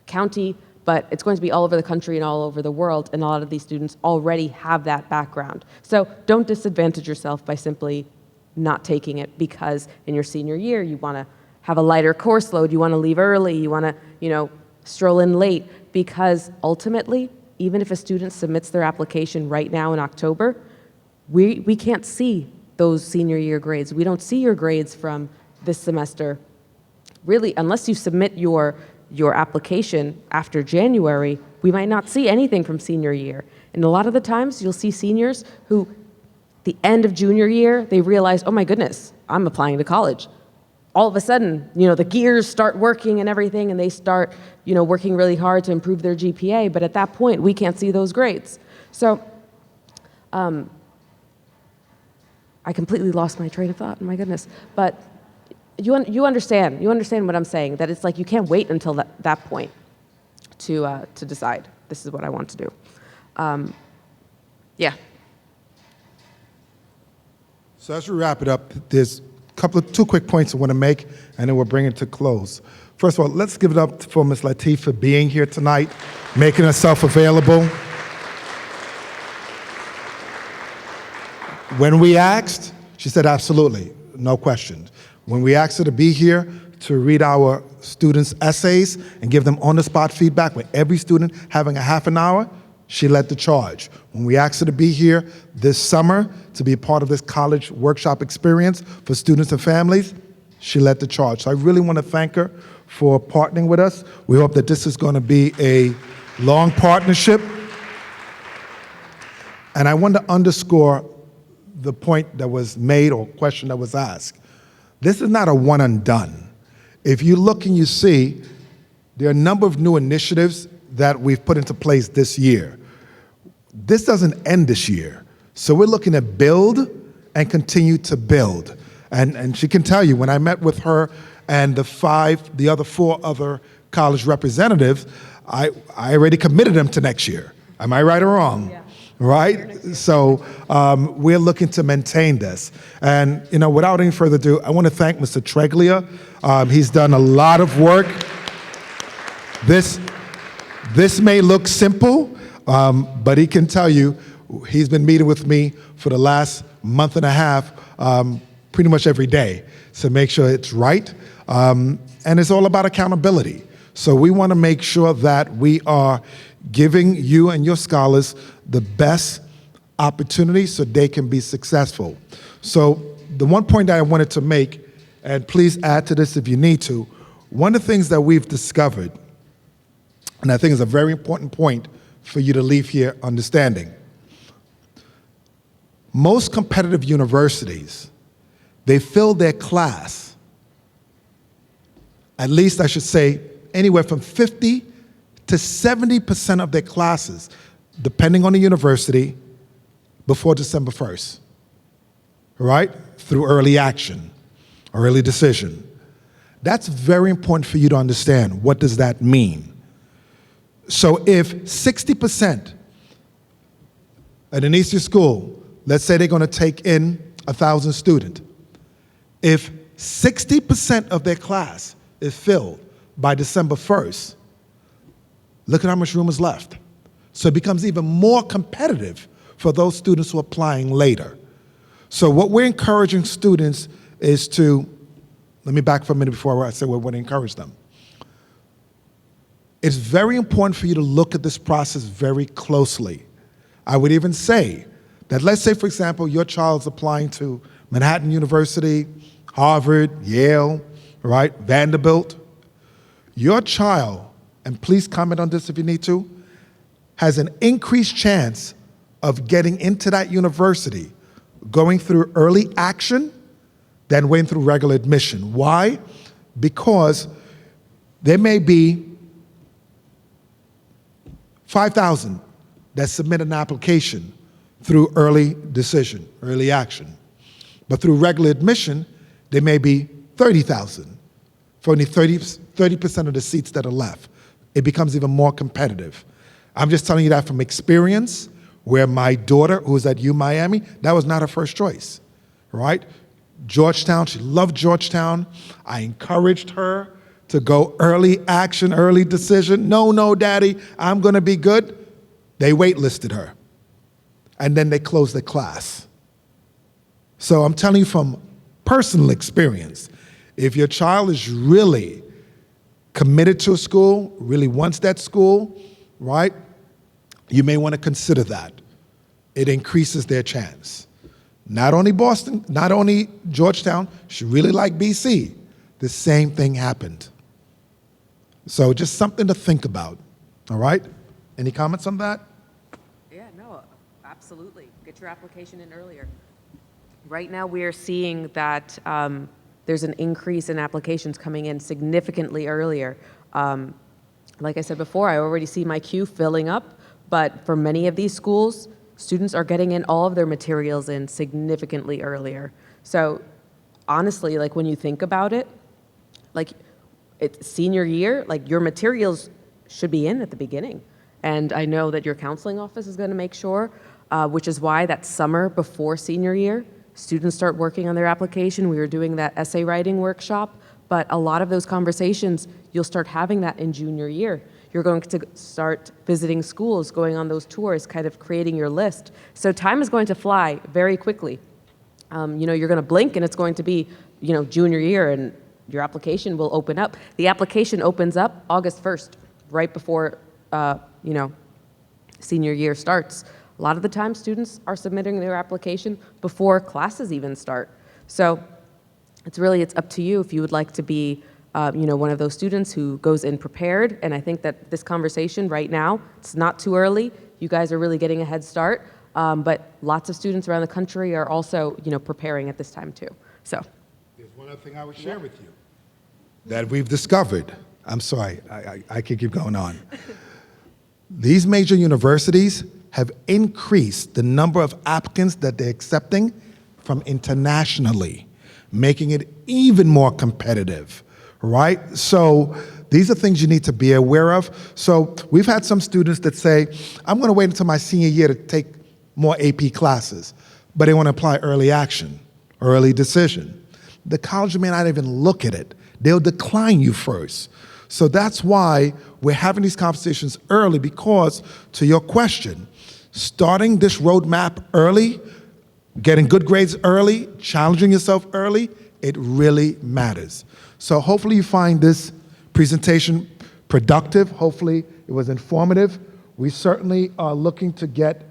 county, but it's going to be all over the country and all over the world, and a lot of these students already have that background. So don't disadvantage yourself by simply not taking it because in your senior year you want to have a lighter course load, you want to leave early, you want to, stroll in late, because ultimately, even if a student submits their application right now in October, we can't see those senior year grades. We don't see your grades from this semester. Really, unless you submit your application after January, we might not see anything from senior year. And a lot of the times, you'll see seniors who, the end of junior year, they realize, oh my goodness, I'm applying to college. All of a sudden, the gears start working and everything, and they start, working really hard to improve their GPA, but at that point, we can't see those grades. So, I completely lost my train of thought, my goodness. But you understand what I'm saying, that it's like you can't wait until that point to decide, this is what I want to do. Yeah. So as we wrap it up, there's two quick points I want to make, and then we'll bring it to close. First of all, let's give it up for Ms. Lateef for being here tonight, making herself available. When we asked, she said absolutely, no question. When we asked her to be here to read our students' essays and give them on-the-spot feedback with every student having a half an hour, she led the charge. When we asked her to be here this summer to be a part of this college workshop experience for students and families, she led the charge. So I really want to thank her for partnering with us. We hope that this is going to be a long partnership. And I want to underscore the point that was made or question that was asked. This is not a one and done. If you look and you see, there are a number of new initiatives that we've put into place this year. This doesn't end this year. So we're looking to build and continue to build. And she can tell you, when I met with her and the other four other college representatives, I already committed them to next year. Am I right or wrong? Yeah. Right? So we're looking to maintain this. And, without any further ado, I want to thank Mr. Treglia. He's done a lot of work. This may look simple, but he can tell you he's been meeting with me for the last month and a half, pretty much every day, to make sure it's right. And it's all about accountability. So we want to make sure that we are giving you and your scholars the best opportunity so they can be successful. So the one point that I wanted to make, and please add to this if you need to, one of the things that we've discovered, and I think is a very important point for you to leave here understanding, most competitive universities, they fill their class, at least I should say, anywhere from 50 to 70% of their classes, depending on the university, before December 1st, right? Through early action, or early decision. That's very important for you to understand. What does that mean? So if 60% at an Eastern school, let's say they're going to take in 1,000 students, if 60% of their class is filled by December 1st, look at how much room is left. So it becomes even more competitive for those students who are applying later. So what we're encouraging students is to, let me back for a minute before I say what we're going to encourage them. it's very important for you to look at this process very closely. I would even say that, let's say, for example, your child's applying to Manhattan University, Harvard, Yale, right, Vanderbilt. Your child, and please comment on this if you need to, has an increased chance of getting into that university going through early action than waiting through regular admission. Why? Because there may be 5,000 that submit an application through early decision, early action. But through regular admission, there may be 30,000 for only 30% of the seats that are left. It becomes even more competitive. I'm just telling you that from experience, where my daughter, who was at Miami, that was not her first choice, right? Georgetown, she loved Georgetown. I encouraged her to go early action, early decision. No, Daddy, I'm gonna be good. They waitlisted her. And then they closed the class. So I'm telling you from personal experience, if your child is really committed to a school, really wants that school, right, you may want to consider that. It increases their chance. Not only Boston, not only Georgetown, she really liked BC. The same thing happened. So just something to think about, all right? Any comments on that? Yeah, no, absolutely. Get your application in earlier. Right now, we are seeing that there's an increase in applications coming in significantly earlier. Like I said before, I already see my queue filling up, but for many of these schools, students are getting in all of their materials in significantly earlier. So honestly, like when you think about it, like it's senior year, like your materials should be in at the beginning. And I know that your counseling office is going to make sure, which is why that summer before senior year, students start working on their application. We were doing that essay writing workshop, but a lot of those conversations, you'll start having that in junior year. You're going to start visiting schools, going on those tours, kind of creating your list. So time is going to fly very quickly. You're going to blink and it's going to be, junior year and your application will open up. The application opens up August 1st, right before, senior year starts. A lot of the time, students are submitting their application before classes even start. So it's up to you if you would like to be, one of those students who goes in prepared. And I think that this conversation right now, it's not too early. You guys are really getting a head start. But lots of students around the country are also, preparing at this time too. So there's one other thing I would share with you that we've discovered. I'm sorry, I could keep going on. These major universities have increased the number of applicants that they're accepting from internationally, making it even more competitive, right? So these are things you need to be aware of. So we've had some students that say, I'm gonna wait until my senior year to take more AP classes, but they wanna apply early action, early decision. The college may not even look at it. They'll decline you first. So that's why we're having these conversations early, because to your question, starting this roadmap early, getting good grades early, challenging yourself early, it really matters. So hopefully you find this presentation productive. Hopefully it was informative. We certainly are looking to get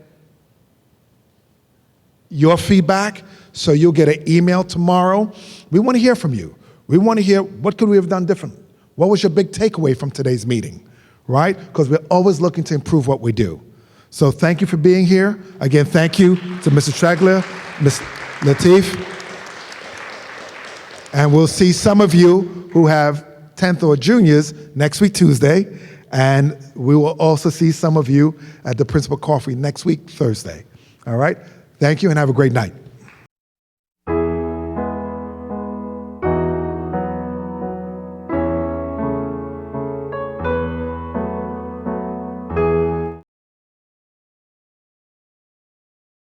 your feedback, so you'll get an email tomorrow. We want to hear from you. We want to hear, what could we have done different? What was your big takeaway from today's meeting, right? Because we're always looking to improve what we do. So thank you for being here. Again, thank you to Mr. Treglia, Ms. Latif. And we'll see some of you who have 10th or juniors next week, Tuesday. And we will also see some of you at the Principal Coffee next week, Thursday. All right? Thank you and have a great night.